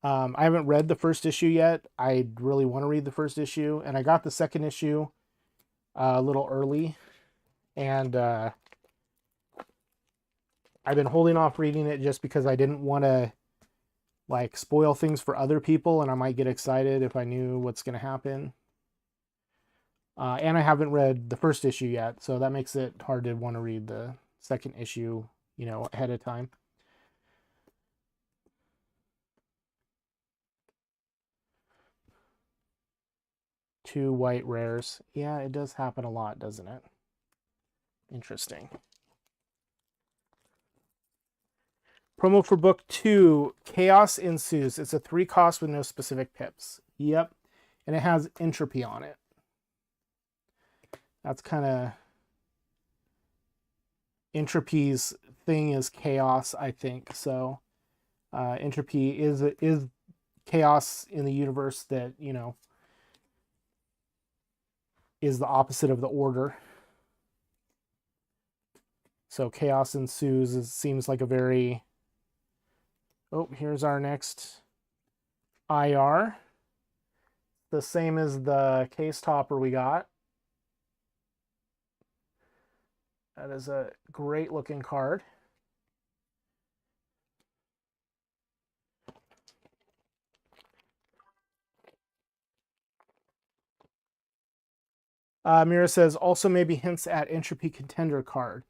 [SPEAKER 1] I haven't read the first issue yet. I really want to read the first issue, and I got the second issue a little early, and I've been holding off reading it just because I didn't want to like spoil things for other people, and I might get excited if I knew what's going to happen. And I haven't read the first issue yet, so that makes it hard to want to read the second issue, you know, ahead of time. Two white rares. Yeah, it does happen a lot, doesn't it? Interesting. Promo for book 2, Chaos Ensues. It's a 3 cost with no specific pips. Yep. And it has entropy on it. That's kind of... Entropy's thing is chaos, I think. So entropy is chaos in the universe that, you know, is the opposite of the order. So Chaos Ensues seems like a very... Oh, here's our next IR. The same as the case topper we got. That is a great looking card. Mira says, also maybe hints at Entropy Contender card.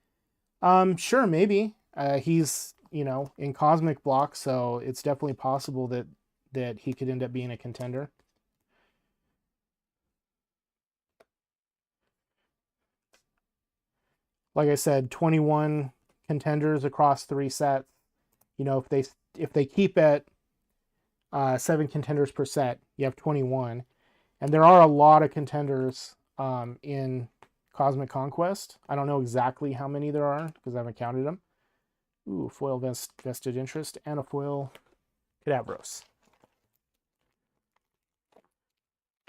[SPEAKER 1] Sure, maybe. He's, you know, in Cosmic Block, so it's definitely possible that he could end up being a contender. Like I said, 21 contenders across 3 sets. You know, if they keep at 7 contenders per set, you have 21. And there are a lot of contenders in Cosmic Conquest. I don't know exactly how many there are because I haven't counted them. Ooh, foil vested interest and a foil Cadavros.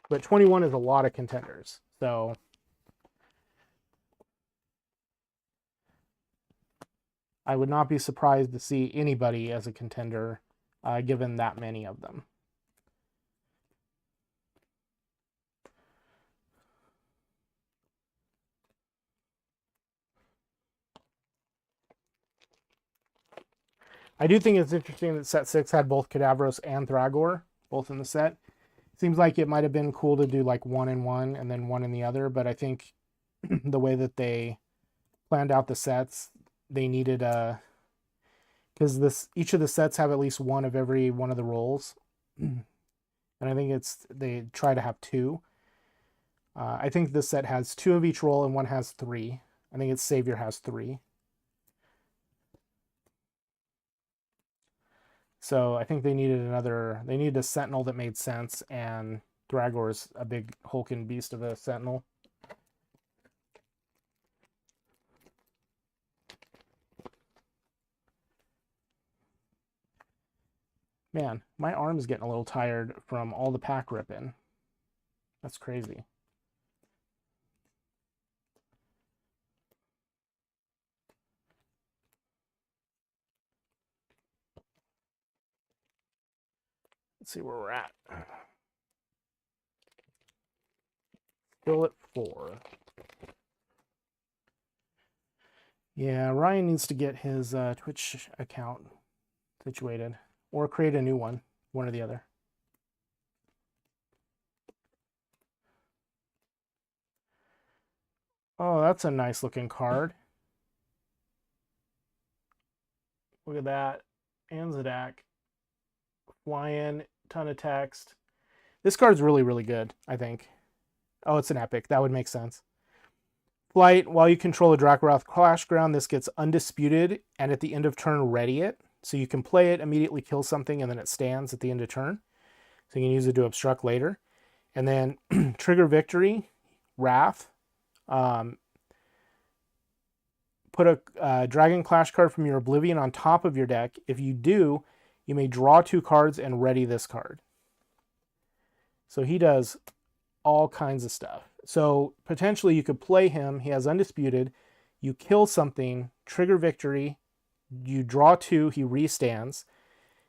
[SPEAKER 1] But 21 is a lot of contenders. So I would not be surprised to see anybody as a contender given that many of them. I do think it's interesting that set 6 had both Cadavros and Thragor, both in the set. Seems like it might have been cool to do like 1 in one and then 1 in the other, but I think the way that they planned out the sets, they needed a... Because each of the sets have at least one of every one of the roles. And I think they try to have 2. I think this set has 2 of each role and one has 3. I think its Savior has 3. So I think they needed a Sentinel that made sense, and Thragor's a big hulking beast of a Sentinel. Man, my arm's getting a little tired from all the pack ripping. That's crazy. Let's see where we're at. Still at 4. Yeah, Ryan needs to get his Twitch account situated. Or create a new one or the other. Oh, that's a nice looking card. Look at that. Anzac. Flying, ton of text. This card's really, really good, I think. Oh, it's an epic. That would make sense. Flight, while you control a Drakkarath Clash Ground, this gets undisputed, and at the end of turn, ready it. So you can play it, immediately kill something, and then it stands at the end of turn. So you can use it to obstruct later. And then trigger victory, Wrath. Put a Dragon Clash card from your Oblivion on top of your deck. If you do, you may draw 2 cards and ready this card. So he does all kinds of stuff. So potentially you could play him. He has undisputed. You kill something, trigger victory. You draw 2, he restands.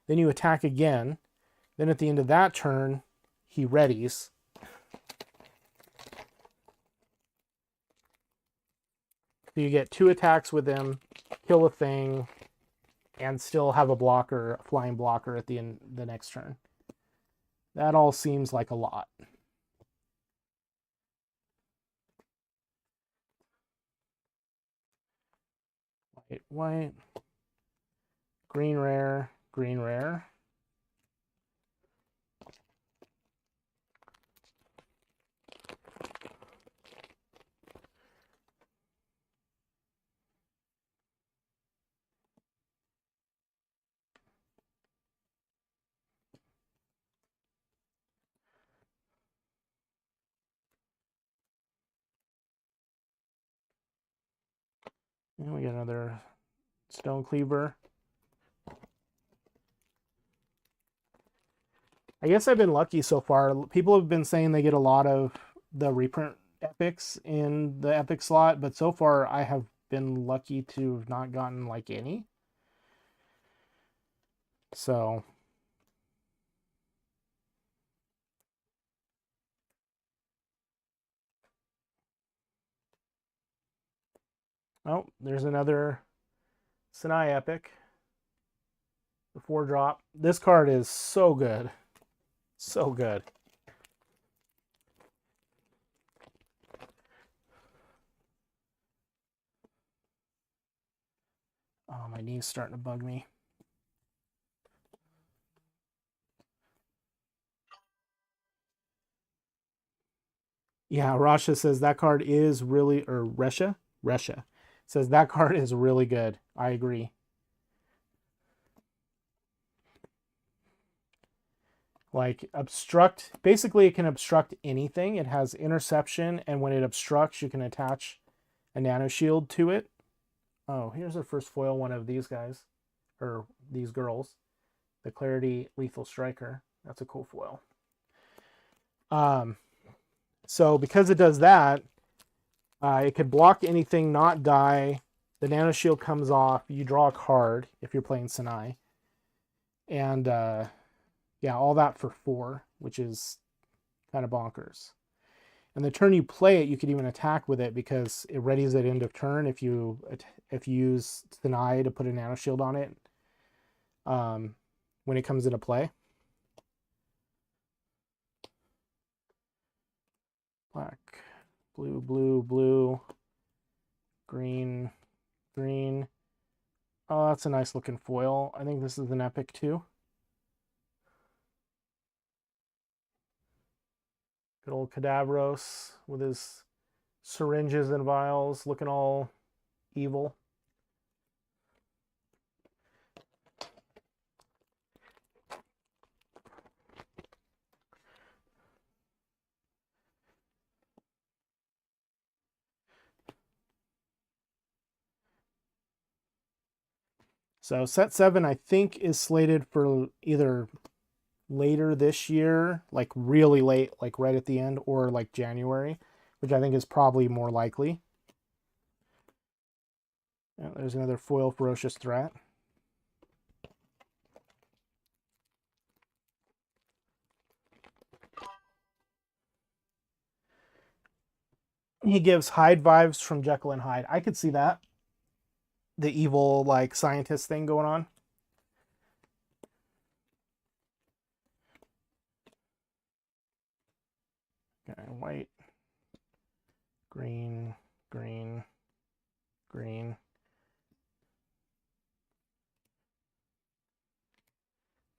[SPEAKER 1] Then you attack again. Then at the end of that turn, he readies. So you get 2 attacks with him, kill a thing, and still have a blocker, a flying blocker at the end the next turn. That all seems like a lot. White, white, green rare, green rare. And we get another Stone Cleaver. I guess I've been lucky so far. People have been saying they get a lot of the reprint epics in the epic slot, but so far I have been lucky to have not gotten like any. So oh, there's another Sinai epic. The 4-drop. This card is so good. So good. Oh, my knee's starting to bug me. Yeah, Rasha says that card is really, or Resha says that card is really good. I agree. Like obstruct, basically it can obstruct anything. It has interception, and when it obstructs, you can attach a nano shield to it. Oh, here's our first foil one of these guys, or these girls. The Clarity Lethal Striker. That's a cool foil. So because it does that, it could block anything, not die. The nano shield comes off. You draw a card if you're playing Sinai. And yeah, all that for 4, which is kind of bonkers. And the turn you play it, you could even attack with it because it readies at end of turn if you use Sinai to put a nano shield on it when it comes into play. Black, blue, blue, blue, green, green. Oh, that's a nice looking foil. I think this is an epic too. Good old Kadavros with his syringes and vials looking all evil. So set 7, I think, is slated for either later this year, like really late, like right at the end, or like January, which I think is probably more likely. Yeah, there's another foil Ferocious Threat. He gives Hyde vibes from Jekyll and Hyde. I could see that. The evil, like, scientist thing going on. Okay, white, green, green, green.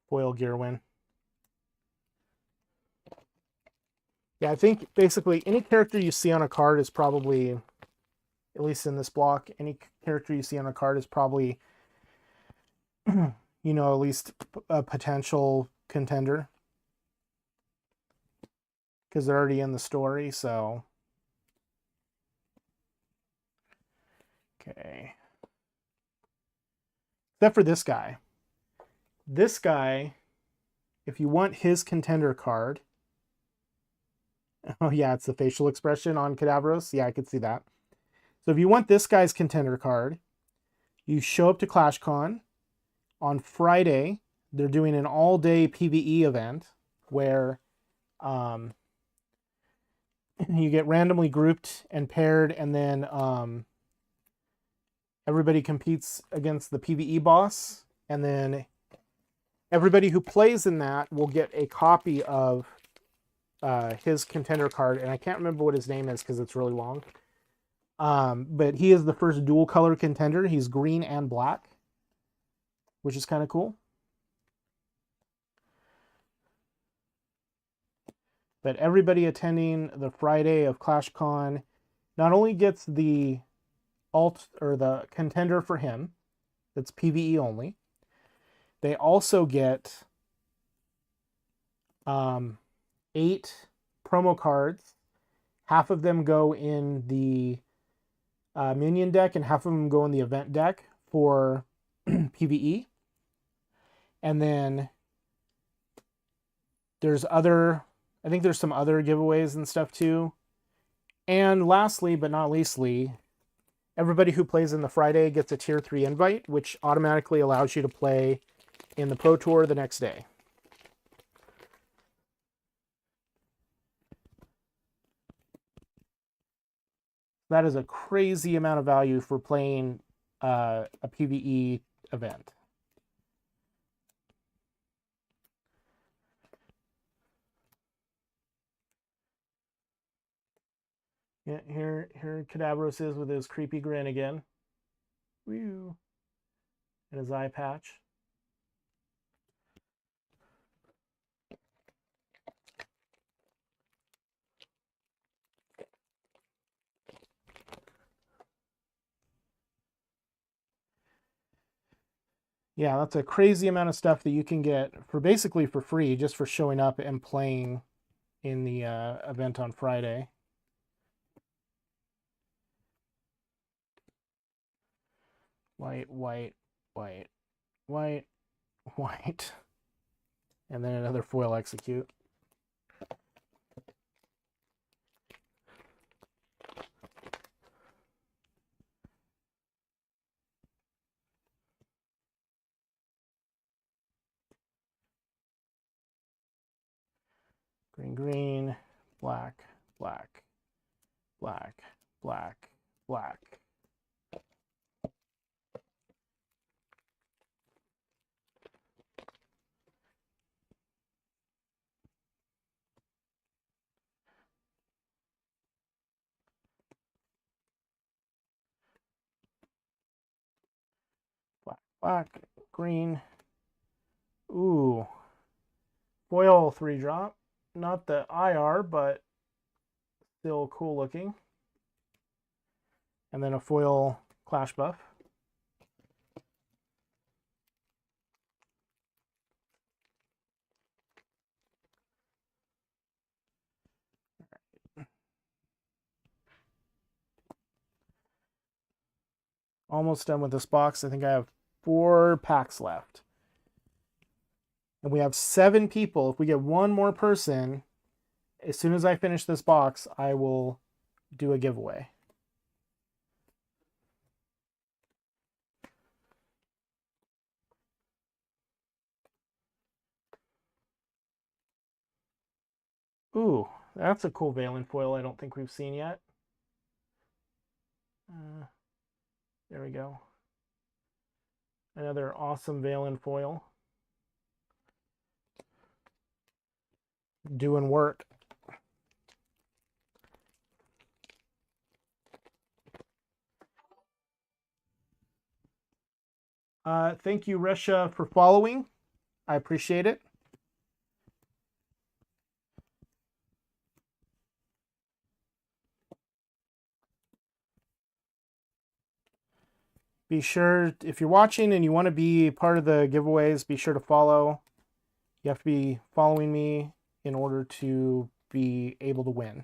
[SPEAKER 1] Foil Gearwin. Yeah, I think basically any character you see on a card is probably, at least in this block, any character you see on a card is probably, you know, at least a potential contender. Because they're already in the story, so. Okay. Except for this guy. This guy, if you want his contender card. Oh, yeah, it's the facial expression on Kadavros. Yeah, I could see that. So if you want this guy's contender card, you show up to ClashCon. On Friday, they're doing an all-day PvE event where you get randomly grouped and paired, and then everybody competes against the PvE boss, and then everybody who plays in that will get a copy of his contender card, and I can't remember what his name is because it's really long. But he is the first dual color contender. He's green and black, which is kind of cool. But everybody attending the Friday of ClashCon not only gets the alt or the contender for him, that's PvE only, they also get 8 promo cards. Half of them go in the minion deck and half of them go in the event deck for PvE. And then there's other, I think there's some other giveaways and stuff too. And lastly, but not leastly, everybody who plays in the Friday gets a tier 3 invite, which automatically allows you to play in the Pro Tour the next day. That is a crazy amount of value for playing a PvE event. Yeah, here Kadavros is with his creepy grin again. Woo. And his eye patch. Yeah, that's a crazy amount of stuff that you can get for basically for free, just for showing up and playing in the event on Friday. White, white, white, white, white. And then another foil execute. Green, green, black, black, black, black, black. Black, black, green. Ooh. Foil 3-drop. Not the IR, but still cool looking. And then a foil Clash buff. Almost done with this box. I think I have 4 packs left. And we have 7 people. If we get one more person, as soon as I finish this box, I will do a giveaway. Ooh, that's a cool Valen foil I don't think we've seen yet. There we go. Another awesome Valen foil. Doing work. Thank you, Resha, for following. I appreciate it. Be sure, if you're watching and you want to be part of the giveaways, be sure to follow. You have to be following me in order to be able to win.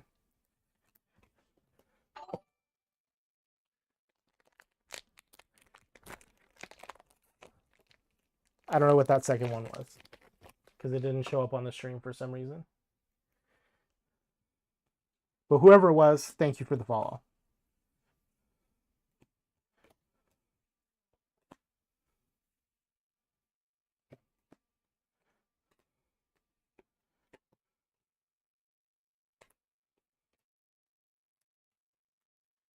[SPEAKER 1] I don't know what that second one was because it didn't show up on the stream for some reason. But whoever it was, thank you for the follow.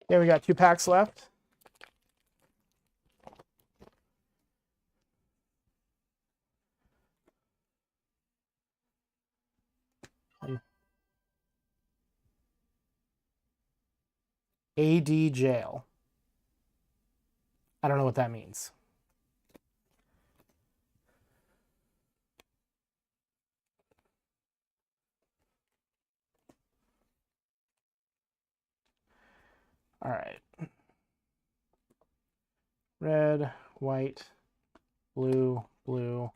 [SPEAKER 1] Yeah, we got 2 packs left. AD Jail. I don't know what that means. All right. Red, white, blue, blue.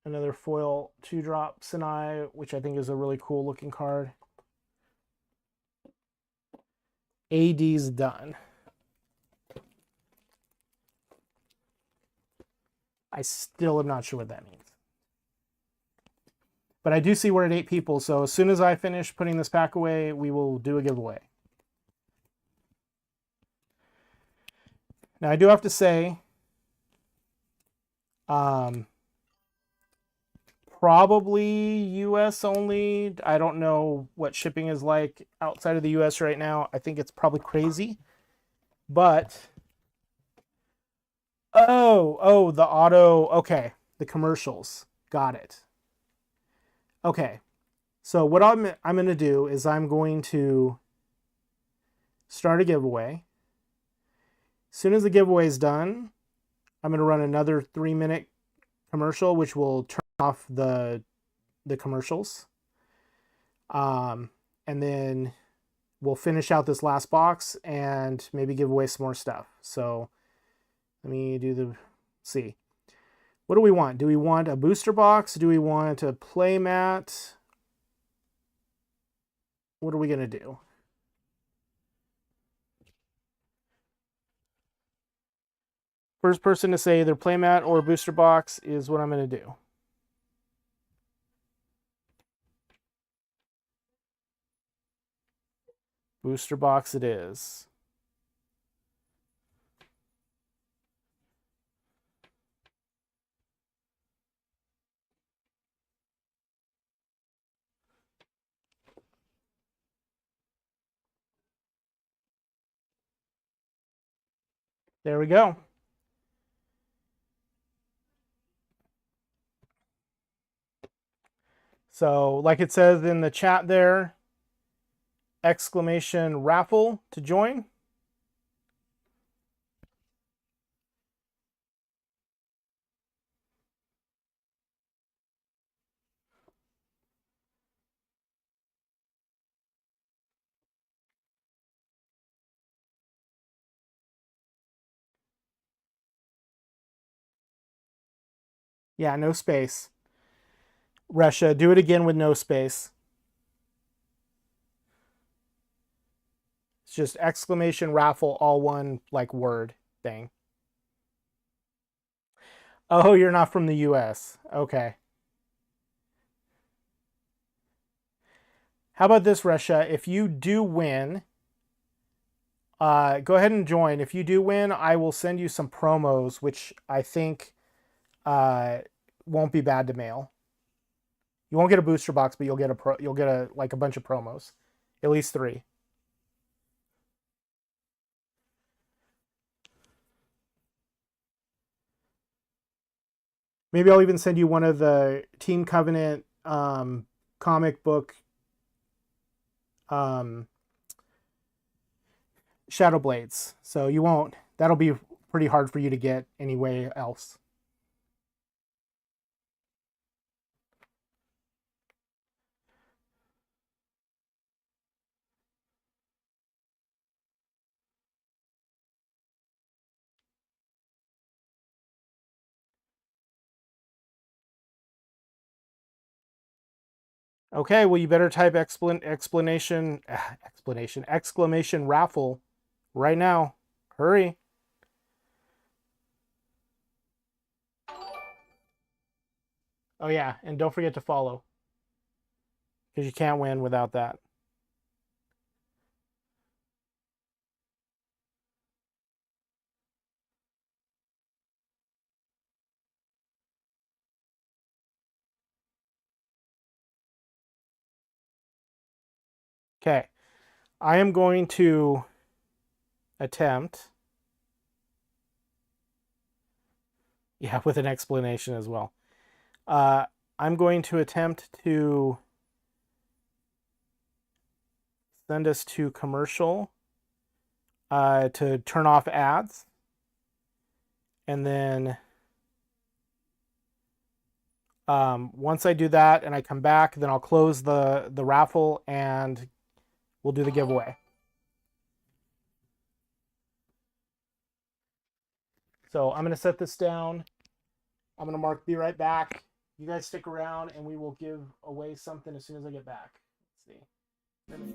[SPEAKER 1] Another foil 2-drop Sinai, which I think is a really cool looking card. AD's done. I still am not sure what that means. But I do see we're at 8 people, so as soon as I finish putting this pack away, we will do a giveaway. Now, I do have to say, probably US only. I don't know what shipping is like outside of the US right now. I think it's probably crazy. But, oh, the auto, okay, the commercials. Got it. Okay, so what I'm going to do is I'm going to start a giveaway. As soon as the giveaway is done, I'm going to run another 3-minute commercial, which will turn off the commercials. And then we'll finish out this last box and maybe give away some more stuff. So let me do the, see. What do we want? Do we want a booster box? Do we want a play mat? What are we going to do? First person to say either playmat or booster box is what I'm going to do. Booster box it is. There we go. So like it says in the chat there, exclamation raffle to join. Yeah, no space. Resha, do it again with no space. It's just exclamation raffle, all one like word thing. Oh, you're not from the US. Okay. How about this, Resha? If you do win, go ahead and join. If you do win, I will send you some promos, which I think won't be bad to mail. You won't get a booster box, but you'll get like a bunch of promos, at least 3. Maybe I'll even send you one of the Team Covenant comic book Shadow Blades. So you won't. That'll be pretty hard for you to get anywhere else. Okay, well, you better type exclamation raffle right now. Hurry. Oh yeah, and don't forget to follow, because you can't win without that. Okay, I am going to attempt, yeah, with an explanation as well. I'm going to attempt to send us to commercial, to turn off ads, and then once I do that and I come back, then I'll close the raffle and we'll do the giveaway. So I'm going to set this down. I'm going to mark be right back. You guys stick around and we will give away something as soon as I get back. Let's see.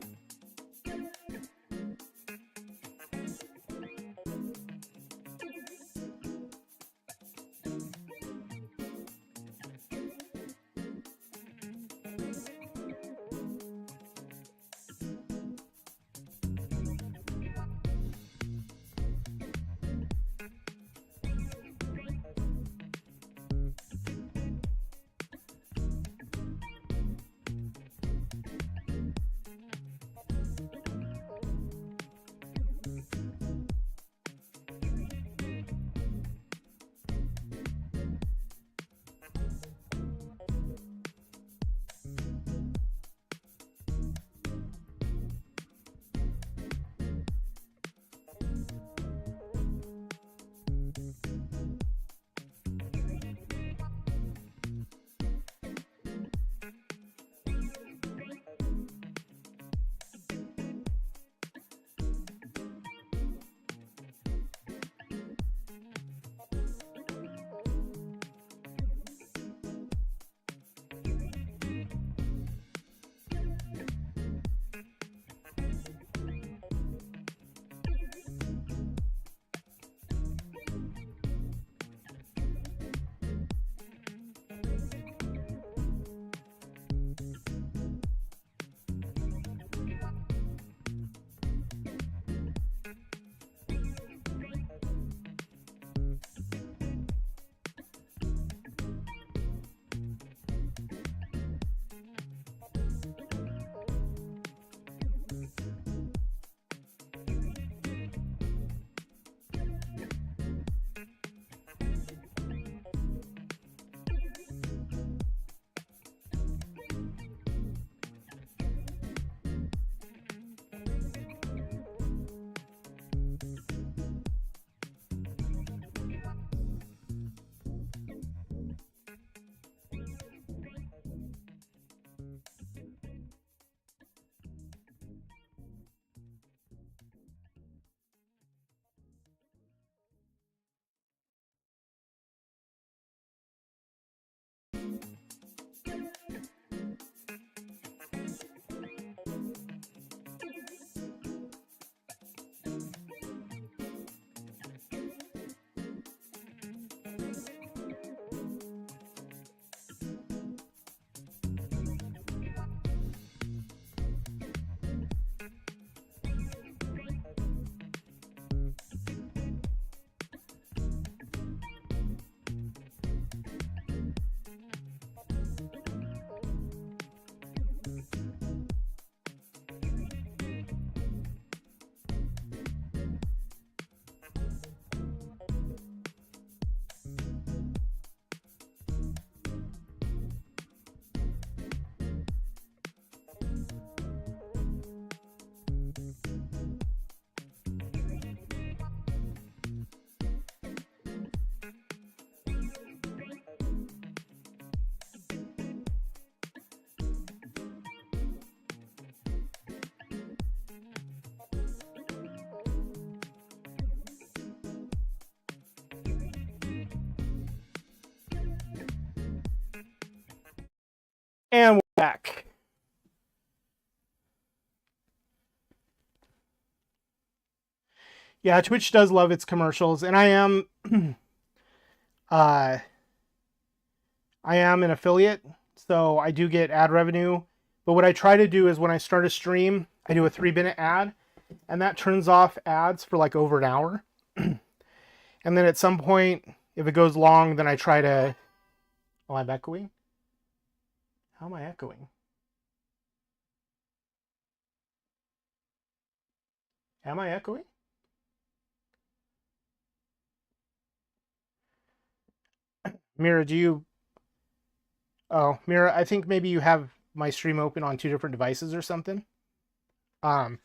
[SPEAKER 1] And we're back. Yeah, Twitch does love its commercials, and I am I am an affiliate, so I do get ad revenue. But what I try to do is when I start a stream, I do a 3-minute ad, and that turns off ads for like over an hour. And then at some point, if it goes long, then I try to... Oh, I'm echoing? How am I echoing? Am I echoing? Mira, do you... Oh, Mira, I think maybe you have my stream open on 2 different devices or something. You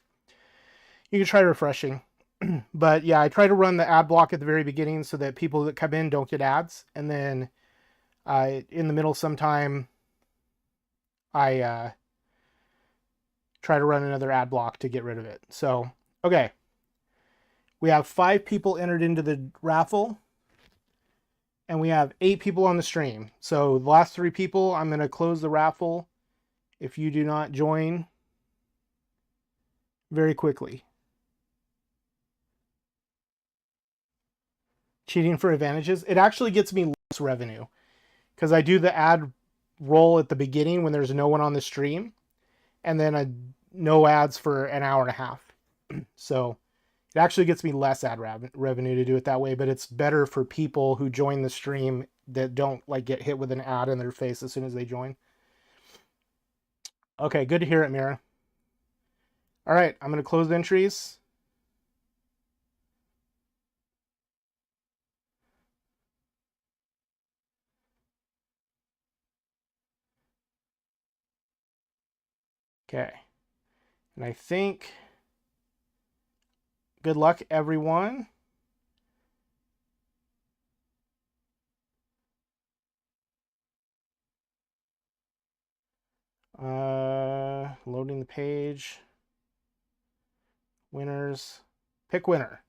[SPEAKER 1] can try refreshing. But yeah, I try to run the ad block at the very beginning so that people that come in don't get ads. And then in the middle sometime, I try to run another ad block to get rid of it. So, okay. We have 5 people entered into the raffle. And we have 8 people on the stream. So the last 3 people, I'm going to close the raffle if you do not join very quickly. Cheating for advantages. It actually gets me less revenue because I do the ad roll at the beginning when there's no one on the stream, and then no ads for an hour and a half. So it actually gets me less ad revenue to do it that way, but it's better for people who join the stream that don't like get hit with an ad in their face as soon as they join. Okay, good to hear it, Mira. All right, I'm going to close the entries. Okay. And I think good luck, everyone. Loading the page. Winners. Pick winner.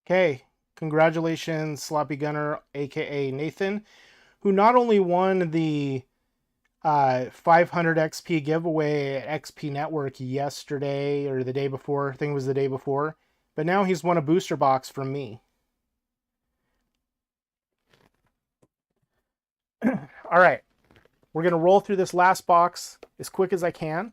[SPEAKER 1] Okay. Congratulations, Sloppy Gunner, aka Nathan, who not only won the 500 XP giveaway at XP Network yesterday or the day before, I think it was the day before, but now he's won a booster box from me. All right. We're going to roll through this last box as quick as I can.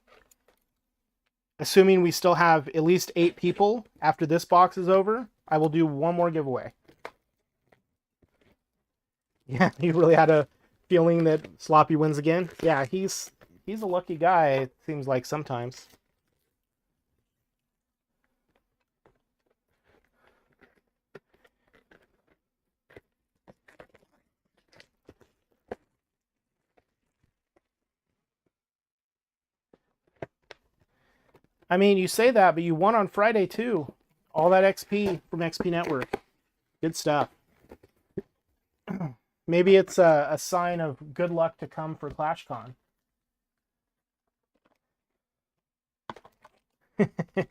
[SPEAKER 1] Assuming we still have at least 8 people after this box is over, I will do one more giveaway. Yeah, you really had a feeling that Sloppy wins again? Yeah, he's a lucky guy, it seems like sometimes. I mean, you say that, but you won on Friday too. All that XP from XP Network. Good stuff. Maybe it's a sign of good luck to come for ClashCon.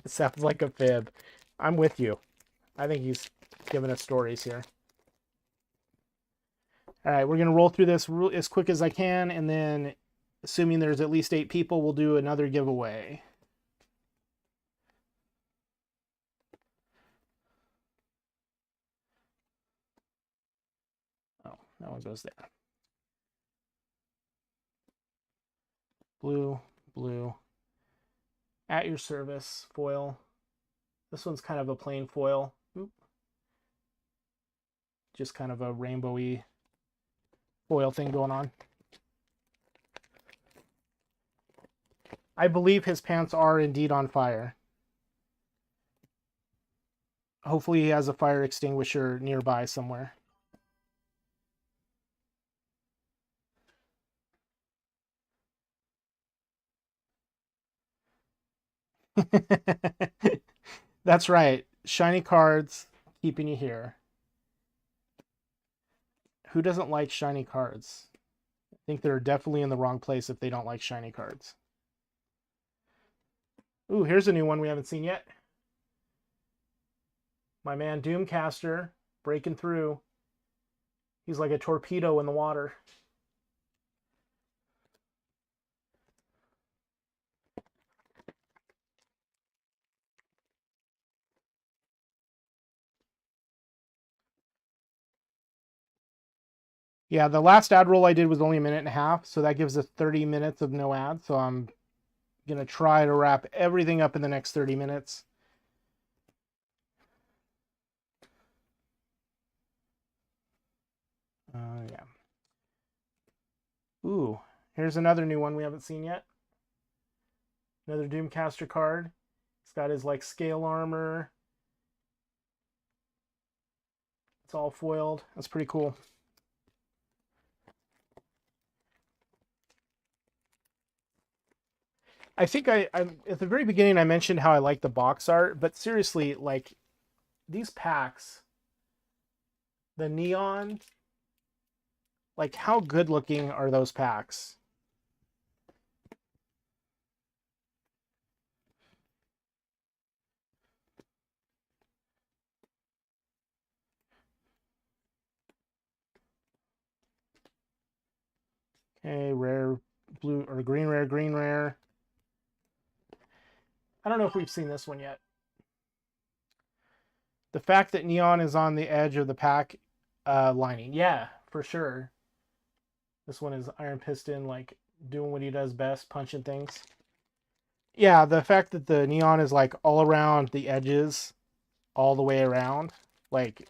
[SPEAKER 1] Sounds like a fib. I'm with you. I think he's giving us stories here. All right, we're going to roll through this as quick as I can, and then assuming there's at least 8 people, we'll do another giveaway. Oh, that one goes there. Blue, blue. At your service, foil. This one's kind of a plain foil. Oop. Just kind of a rainbowy foil thing going on. I believe his pants are indeed on fire. Hopefully he has a fire extinguisher nearby somewhere. That's right. Shiny cards keeping you here. Who doesn't like shiny cards? I think they're definitely in the wrong place if they don't like shiny cards. Ooh, here's a new one we haven't seen yet. My man Doomcaster breaking through. He's like a torpedo in the water. Yeah, the last ad roll I did was only a minute and a half, so that gives us 30 minutes of no ads. So I'm going to try to wrap everything up in the next 30 minutes. Yeah. Ooh, here's another new one we haven't seen yet. Another Doomcaster card. It's got his like scale armor. It's all foiled. That's pretty cool. I think I at the very beginning I mentioned how I like the box art, but seriously, like these packs, the neon, like how good looking are those packs? Okay, rare blue or green rare, green rare. I don't know if we've seen this one yet. The fact that neon is on the edge of the pack lining. Yeah, for sure. This one is Iron Piston, like doing what he does best, punching things. Yeah, the fact that the neon is like all around the edges, all the way around, like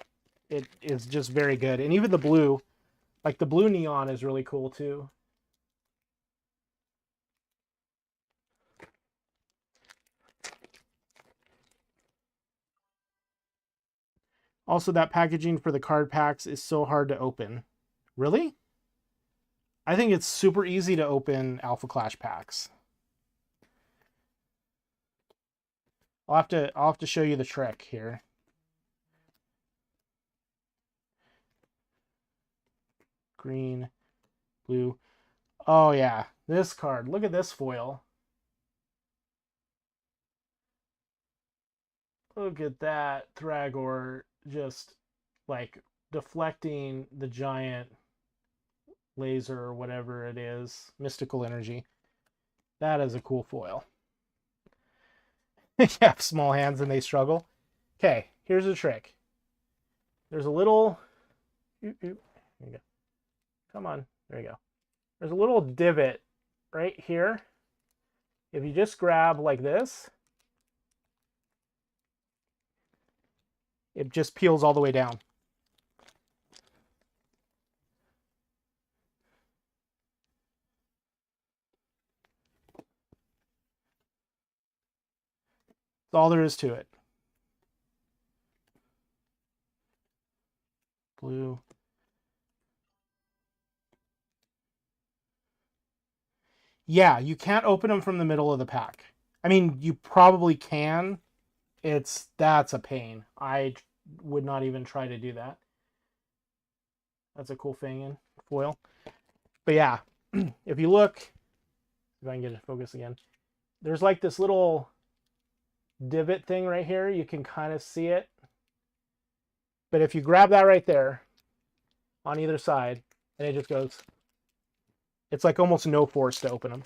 [SPEAKER 1] it is just very good. And even the blue, like the blue neon is really cool too. Also, that packaging for the card packs is so hard to open. Really? I think it's super easy to open Alpha Clash packs. I'll have to show you the trick here. Green, blue. Oh yeah, this card. Look at this foil. Look at that Thragor just like deflecting the giant laser or whatever it is, mystical energy. That is a cool foil. You have small hands and they struggle. Okay, here's a trick. There's a little. There you go. Come on. There you go. There's a little divot right here. If you just grab like this, it just peels all the way down. That's all there is to it. Blue. Yeah, you can't open them from the middle of the pack. I mean, you probably can. That's a pain. I would not even try to do that. That's a cool thing in foil. But yeah, if you look, if I can get it to focus again, there's like this little divot thing right here. You can kind of see it. But if you grab that right there on either side, and it just goes, it's like almost no force to open them.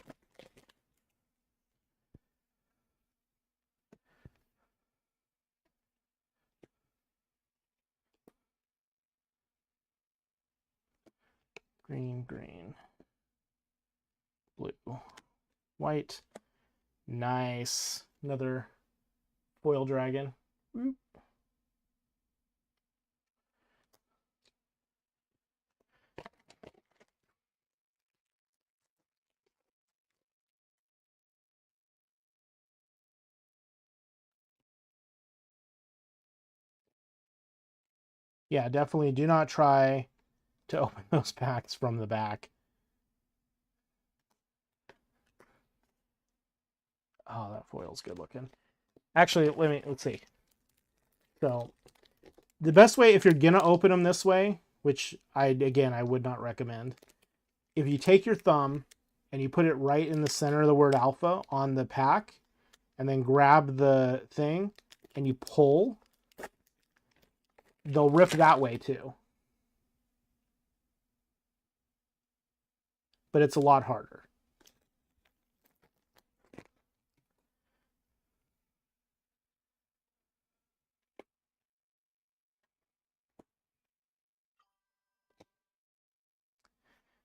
[SPEAKER 1] Green, green, blue, white. Nice. Another foil dragon. Oop. Yeah, definitely do not try to open those packs from the back. Oh, that foil's good looking. Actually, let's see. So, the best way, if you're gonna open them this way, which I would not recommend, if you take your thumb and you put it right in the center of the word alpha on the pack, and then grab the thing and you pull, they'll rip that way too. but it's a lot harder.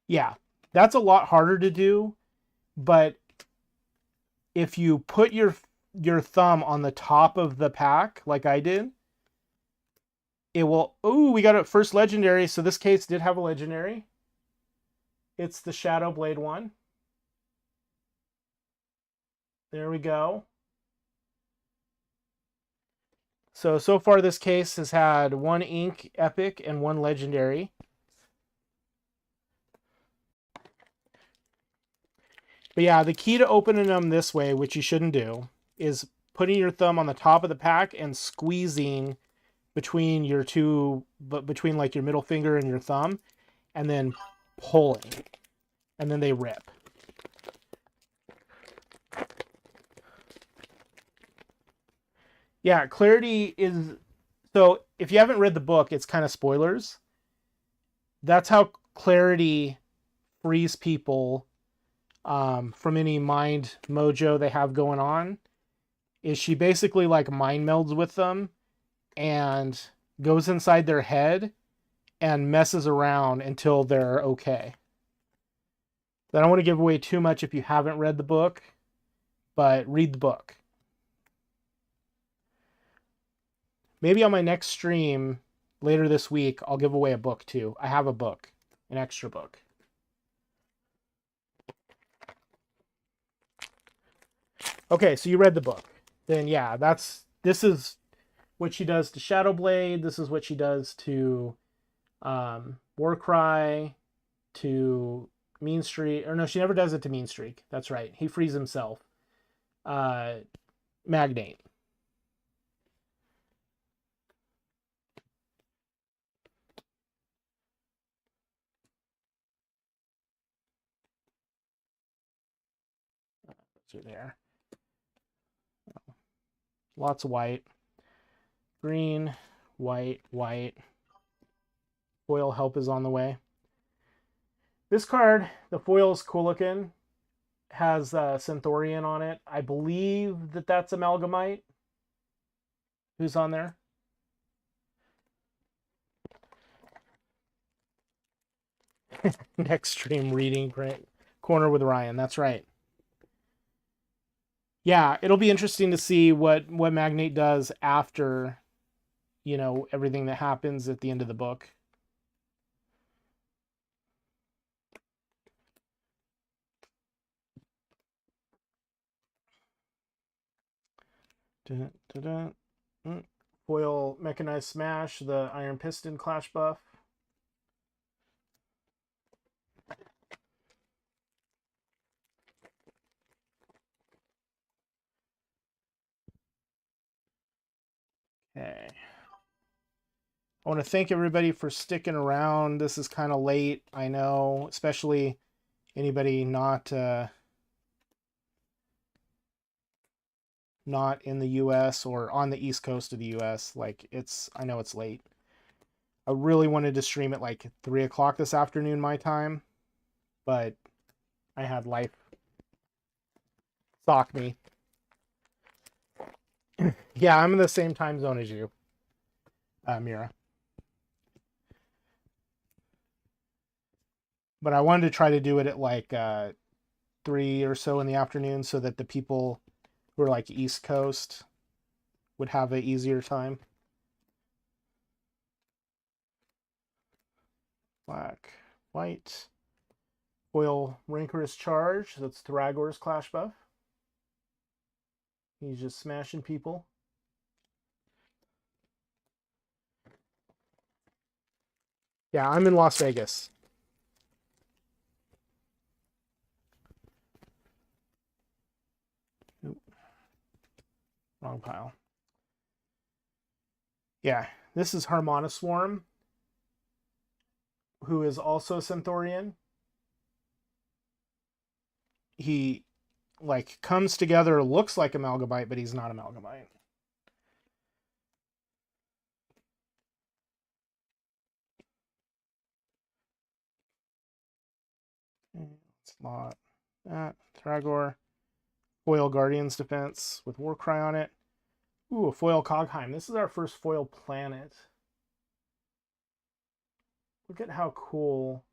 [SPEAKER 1] Yeah, that's a lot harder to do, but if you put your thumb on the top of the pack like I did, it will. Oh, we got a first legendary. So this case did have a legendary. It's the Shadow Blade one. There we go. So far this case has had one ink epic and one legendary. But yeah, the key to opening them this way, which you shouldn't do, is putting your thumb on the top of the pack and squeezing between your two, between like your middle finger and your thumb, and then pulling, and then they rip. Yeah, Clarity is, so if you haven't read the book, it's kind of spoilers. That's how Clarity frees people from any mind mojo they have going on. Is she basically like mind melds with them and goes inside their head and messes around until they're okay. I don't want to give away too much if you haven't read the book, but read the book. Maybe on my next stream later this week, I'll give away a book too. I have a book, an extra book. Okay, so you read the book. Then yeah, this is what she does to Shadowblade. This is what she does to Warcry, to Mean Streak. Or no, she never does it to Mean Streak. That's right. He frees himself. Magnate. Through there. Lots of white. Green, white, white. Foil help is on the way. This card, the foil is cool looking. Has Centaurian on it. I believe that that's Amalgamite. Who's on there? Next stream reading corner with Ryan. That's right. Yeah, it'll be interesting to see what Magnate does after, you know, everything that happens at the end of the book. Foil Mechanized Smash, the Iron Piston Clash buff. Okay. I want to thank everybody for sticking around. This is kind of late, I know, especially anybody not in the US or on the East Coast of the US. Like, I know it's late. I really wanted to stream at like 3 o'clock this afternoon my time, but I had life sock me. Yeah, I'm in the same time zone as you, Mira. But I wanted to try to do it at like 3 or so in the afternoon so that the people who are like East Coast would have an easier time. Black, white, foil Rancorous Charge. That's Thragor's Clash buff. He's just smashing people. Yeah, I'm in Las Vegas. Oop. Wrong pile. Yeah, this is Harmona Swarm, who is also Centaurian. He like comes together, looks like Amalgamite, but he's not Amalgamite. Let's Slot that. Thragor. Foil Guardian's Defense with Warcry on it. Ooh, a foil Cogheim. This is our first foil planet. Look at how cool.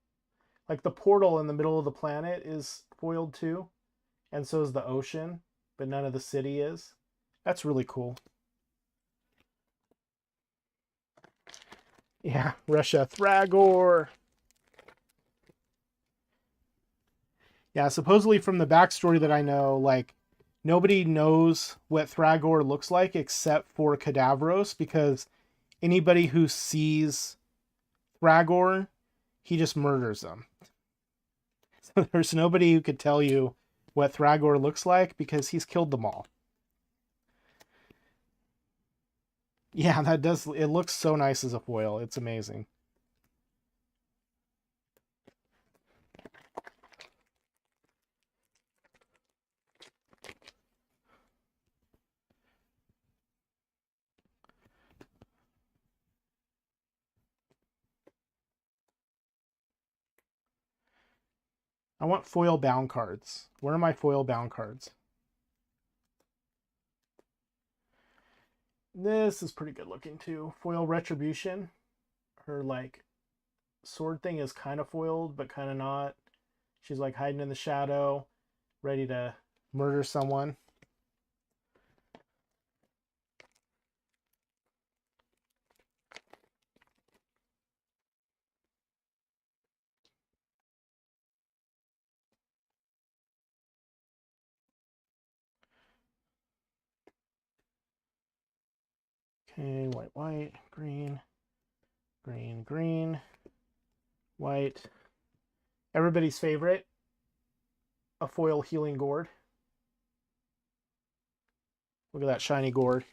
[SPEAKER 1] Like the portal in the middle of the planet is foiled too. And so is the ocean, but none of the city is. That's really cool. Yeah, Russia Thragor. Yeah, supposedly from the backstory that I know, like, nobody knows what Thragor looks like except for Kadavros, because anybody who sees Thragor, he just murders them. So there's nobody who could tell you what Thragor looks like because he's killed them all. Yeah, that does. It looks so nice as a foil. It's amazing. I want foil bound cards. Where are my foil bound cards? This is pretty good looking too. Foil Retribution. Her like sword thing is kind of foiled, but kind of not. She's like hiding in the shadow, ready to murder someone. Okay, white, white, green, green, green, white. Everybody's favorite, a foil Healing Gourd. Look at that shiny gourd.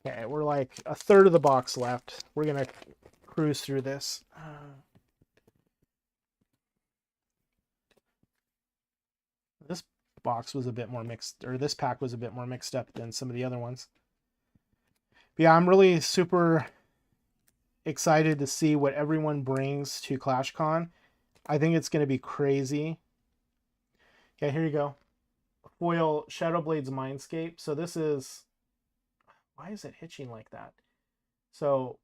[SPEAKER 1] Okay, we're like a third of the box left. We're going to cruise through this. This box was a bit more mixed, or this pack was a bit more mixed up than some of the other ones. But yeah, I'm really super excited to see what everyone brings to ClashCon. I think it's going to be crazy. Okay, here you go. Foil Shadowblade's Mindscape. So this is... Why is it hitching like that? So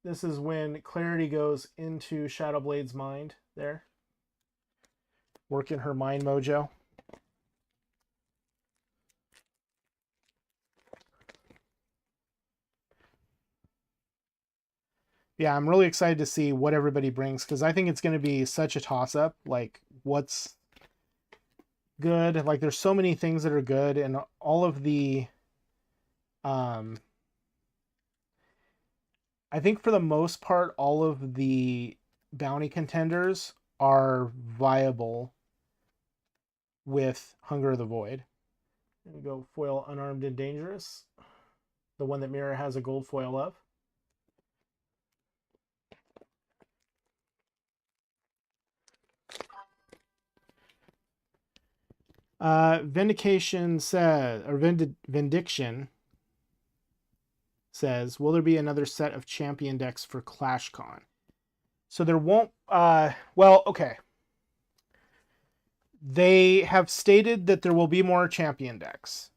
[SPEAKER 1] this is when Clarity goes into Shadowblade's mind there. Working her mind mojo. Yeah, I'm really excited to see what everybody brings, because I think it's going to be such a toss-up. Like, what's good? Like, there's so many things that are good, and all of the... I think for the most part, all of the bounty contenders are viable with Hunger of the Void. There we go, foil Unarmed and Dangerous. The one that Mirror has a gold foil of. Vindication says, or Vindiction says, will there be another set of champion decks for ClashCon? So there won't, well, okay. They have stated that there will be more champion decks.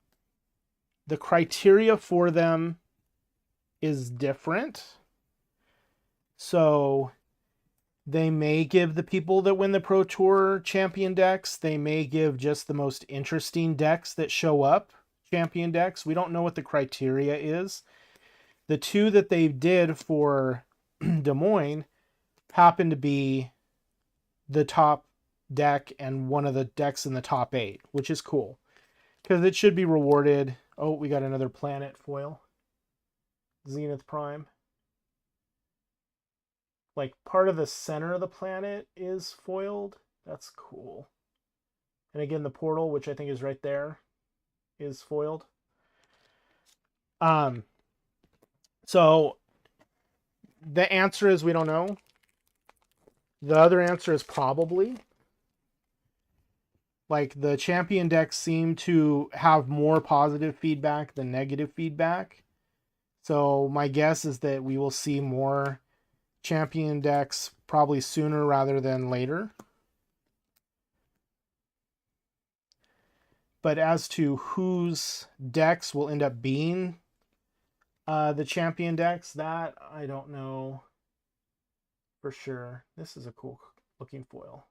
[SPEAKER 1] The criteria for them is different. So they may give the people that win the Pro Tour champion decks. They may give just the most interesting decks that show up champion decks. We don't know what the criteria is. The two that they did for Des Moines happen to be the top deck and one of the decks in the top 8, which is cool because it should be rewarded. Oh, we got another planet foil. Zenith Prime. Like part of the center of the planet is foiled. That's cool. And again, the portal, which I think is right there, is foiled. So the answer is we don't know. The other answer is probably. Like the champion decks seem to have more positive feedback than negative feedback. So my guess is that we will see more champion decks probably sooner rather than later. But as to whose decks will end up being the champion decks, that I don't know for sure. This is a cool looking foil.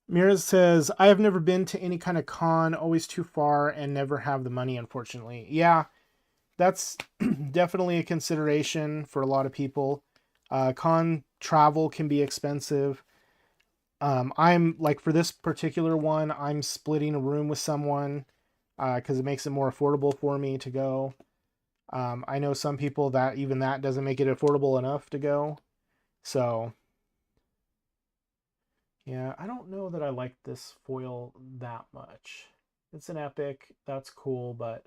[SPEAKER 1] Mira says, I have never been to any kind of con, always too far, and never have the money, unfortunately. Yeah, that's definitely a consideration for a lot of people. Con travel can be expensive. I'm like, for this particular one, I'm splitting a room with someone because it makes it more affordable for me to go. I know some people that even that doesn't make it affordable enough to go. So yeah, I don't know that I like this foil that much. It's an epic, that's cool, but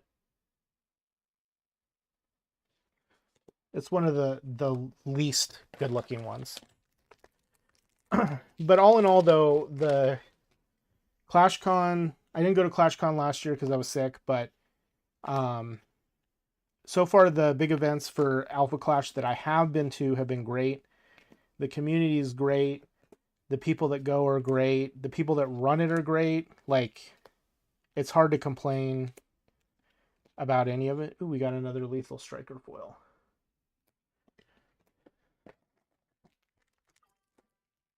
[SPEAKER 1] it's one of the least good looking ones. But all in all, though, the ClashCon, I didn't go to ClashCon last year because I was sick, but so far the big events for Alpha Clash that I have been to have been great. The community is great. The people that go are great. The people that run it are great. Like, it's hard to complain about any of it. Ooh, we got another Lethal Striker foil.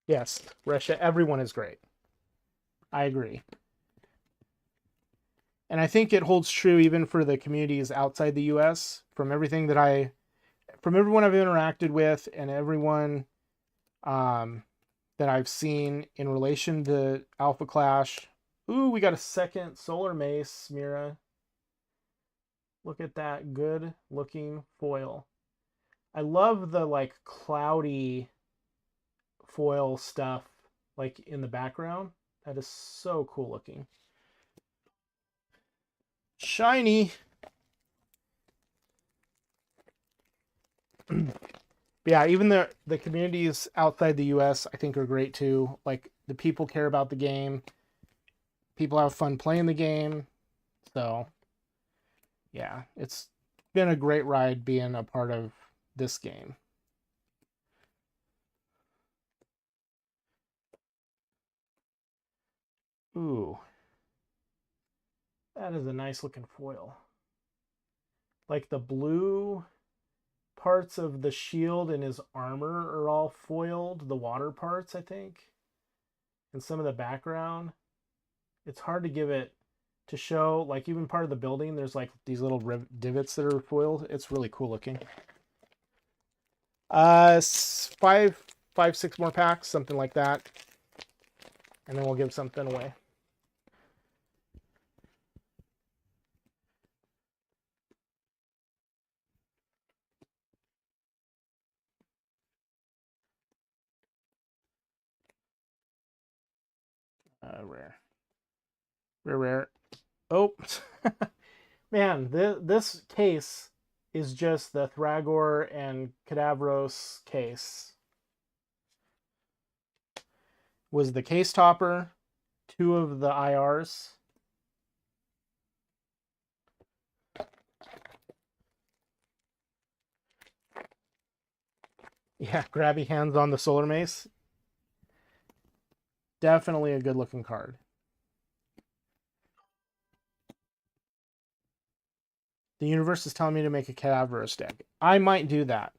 [SPEAKER 1] Yes, Russia, everyone is great. I agree. And I think it holds true even for the communities outside the US. From everything that from everyone I've interacted with and everyone that I've seen in relation to Alpha Clash. Ooh, we got a second Solar Mace, Mira. Look at that good looking foil. I love the like cloudy foil stuff like in the background. That is so cool looking. Shiny. Yeah, even the communities outside the US I think are great too. Like, the people care about the game. People have fun playing the game. So yeah, it's been a great ride being a part of this game. Ooh. That is a nice looking foil. Like, the blue parts of the shield and his armor are all foiled. The water parts, I think. And some of the background. It's hard to give it to show. Like, even part of the building, there's like these little divots that are foiled. It's really cool looking. 6 more packs, something like that. And then we'll give something away. Rare. Rare. Oh, man, this case is just the Thragor and Cadavros case. Was the case topper, 2 of the IRs. Yeah, grabby hands on the Solar Mace. Definitely a good looking card. The universe is telling me to make a Cadavros deck. I might do that.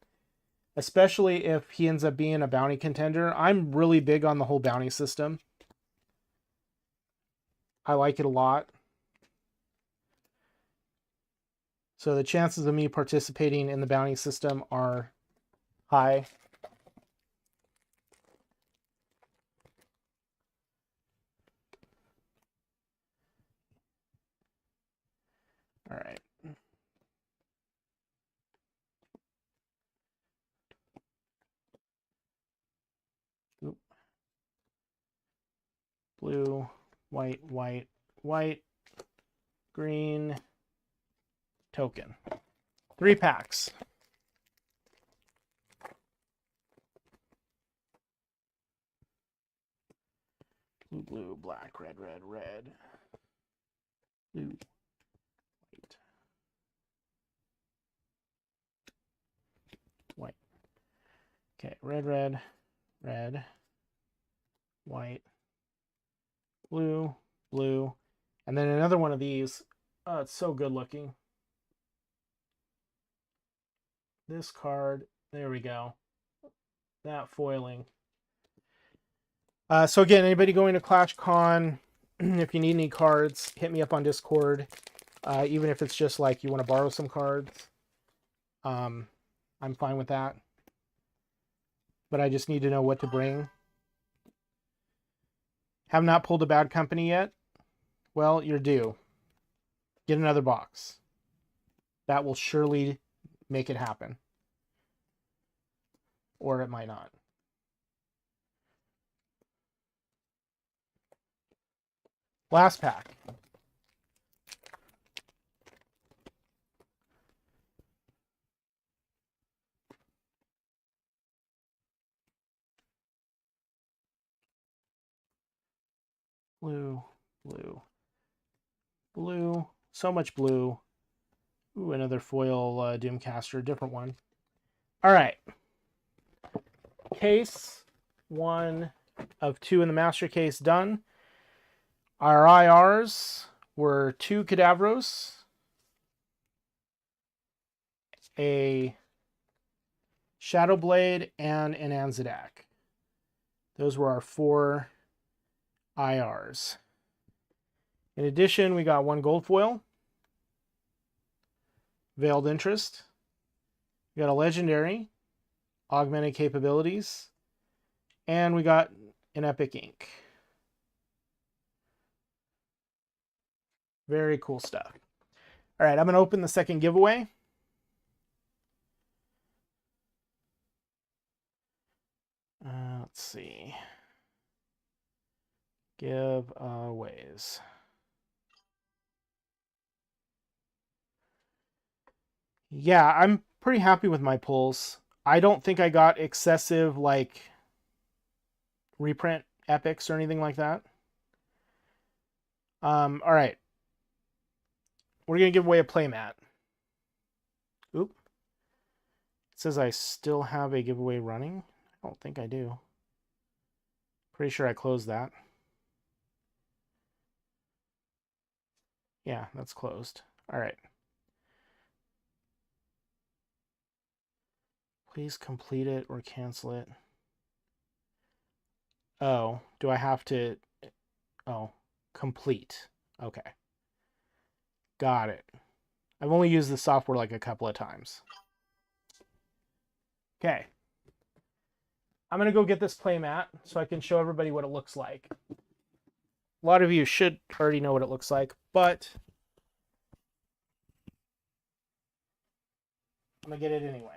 [SPEAKER 1] Especially if he ends up being a bounty contender. I'm really big on the whole bounty system. I like it a lot. So the chances of me participating in the bounty system are high. All right. Oop. Blue, white, white, white, green, token. 3 packs. Blue, blue, black, red, red, red. Blue, white. White. Okay, red, red, red, white, blue, blue, and then another one of these. Oh, it's so good looking. This card, there we go. That foiling. So again, anybody going to ClashCon, if you need any cards, hit me up on Discord. Even if it's just like you want to borrow some cards, I'm fine with that. But I just need to know what to bring. Have not pulled a bad company yet? Well, you're due. Get another box. That will surely make it happen. Or it might not. Last pack. Blue, blue, blue. So much blue. Ooh, another foil Doomcaster, different one. All right. Case 1 of 2 in the master case done. Our IRs were 2 Cadavros, a Shadowblade, and an Anzadak. Those were our 4 IRs. In addition, we got 1 gold foil, Veiled Interest. We got a legendary, augmented capabilities, and we got an epic ink. Very cool stuff. All right, I'm going to open the second giveaway. Let's see. Giveaways. Yeah, I'm pretty happy with my pulls. I don't think I got excessive, like, reprint epics or anything like that. All right. We're going to give away a playmat. Oop. It says I still have a giveaway running. I don't think I do. Pretty sure I closed that. Yeah, that's closed. All right. Please complete it or cancel it. Oh, do I have to? Oh, complete. Okay. Got it. I've only used the software like a couple of times. Okay. I'm going to go get this playmat so I can show everybody what it looks like. A lot of you should already know what it looks like, but I'm going to get it anyway.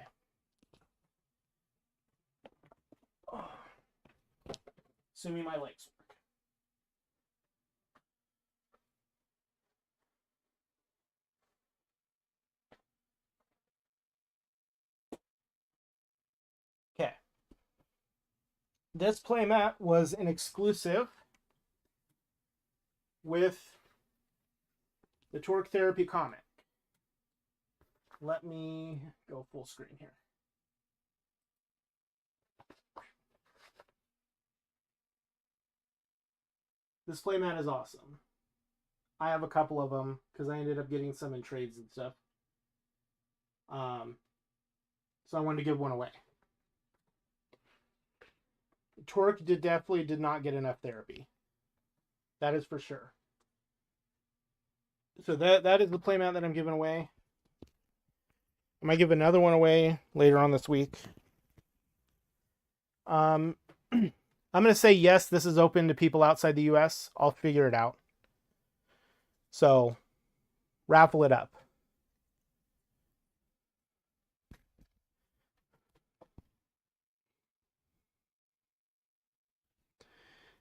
[SPEAKER 1] Assuming my legs work. Okay. This playmat was an exclusive with the Torque Therapy comic. Let me go full screen here. This playmat is awesome. I have a couple of them because I ended up getting some in trades and stuff. So I wanted to give one away. Torque definitely did not get enough therapy. That is for sure. So that is the playmat that I'm giving away. I might give another one away later on this week. I'm going to say yes, this is open to people outside the US. I'll figure it out. So, raffle it up.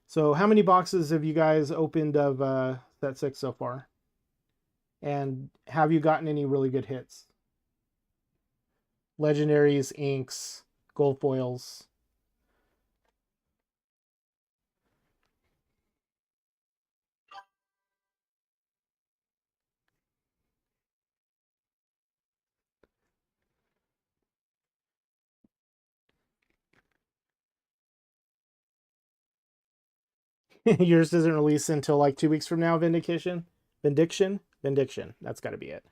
[SPEAKER 1] So, how many boxes have you guys opened of Set 6 so far? And have you gotten any really good hits? Legendaries, inks, gold foils. Yours doesn't release until like 2 weeks from now. Vindication. That's got to be it.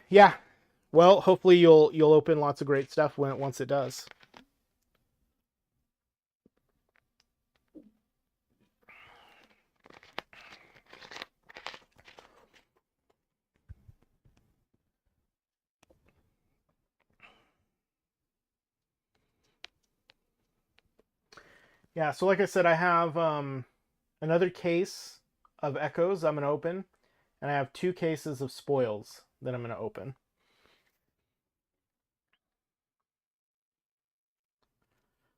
[SPEAKER 1] Yeah. Well, hopefully you'll open lots of great stuff once it does. Yeah, so like I said, I have another case of Echoes I'm going to open, and I have 2 cases of Spoils that I'm going to open.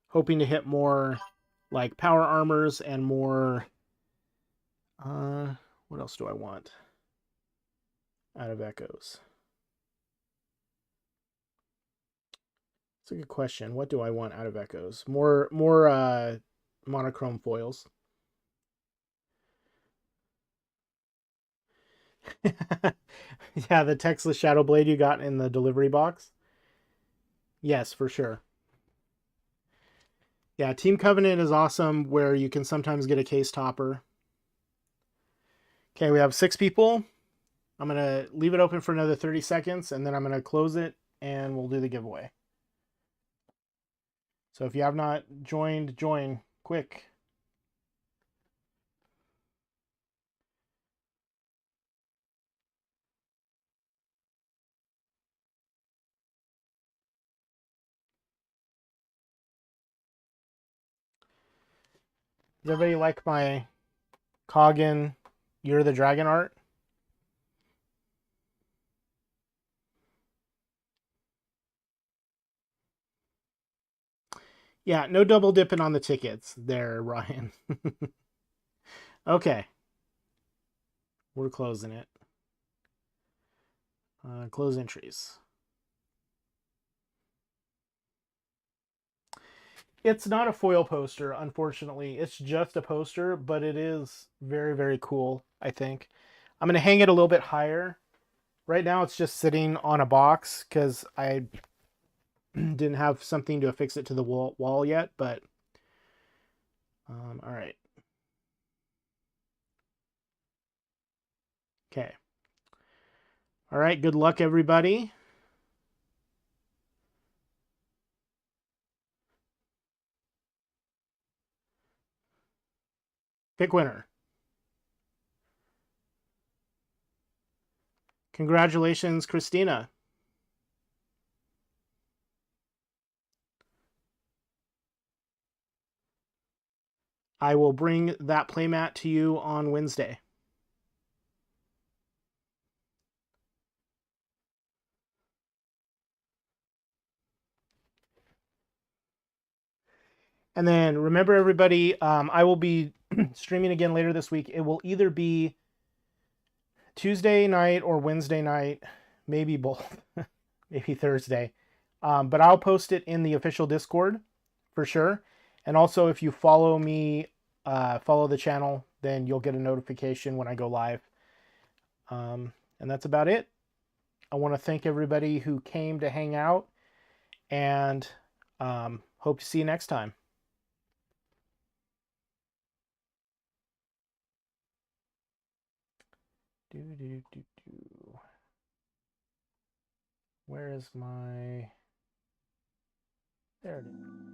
[SPEAKER 1] Hoping to hit more like Power Armors and more... what else do I want out of Echoes? That's a good question. What do I want out of Echoes? More monochrome foils. Yeah, the Texas Shadow Blade you got in the delivery box. Yes, for sure. Yeah, Team Covenant is awesome where you can sometimes get a case topper. Okay, we have 6 people. I'm going to leave it open for another 30 seconds, and then I'm going to close it, and we'll do the giveaway. So if you have not joined, join quick. Does everybody like my Coggin You're the Dragon art? Yeah, no double dipping on the tickets there, Ryan. Okay. We're closing it. Close entries. It's not a foil poster, unfortunately. It's just a poster, but it is very, very cool, I think. I'm going to hang it a little bit higher. Right now it's just sitting on a box because I didn't have something to affix it to the wall yet, but all right. Okay. All right, good luck, everybody. Pick winner. Congratulations, Christina. I will bring that playmat to you on Wednesday. And then remember, everybody, I will be streaming again later this week. It will either be Tuesday night or Wednesday night, maybe both, maybe Thursday. But I'll post it in the official Discord for sure. And also, if you follow me, follow the channel, then you'll get a notification when I go live. And that's about it. I want to thank everybody who came to hang out, and hope to see you next time. Where is my... There it is.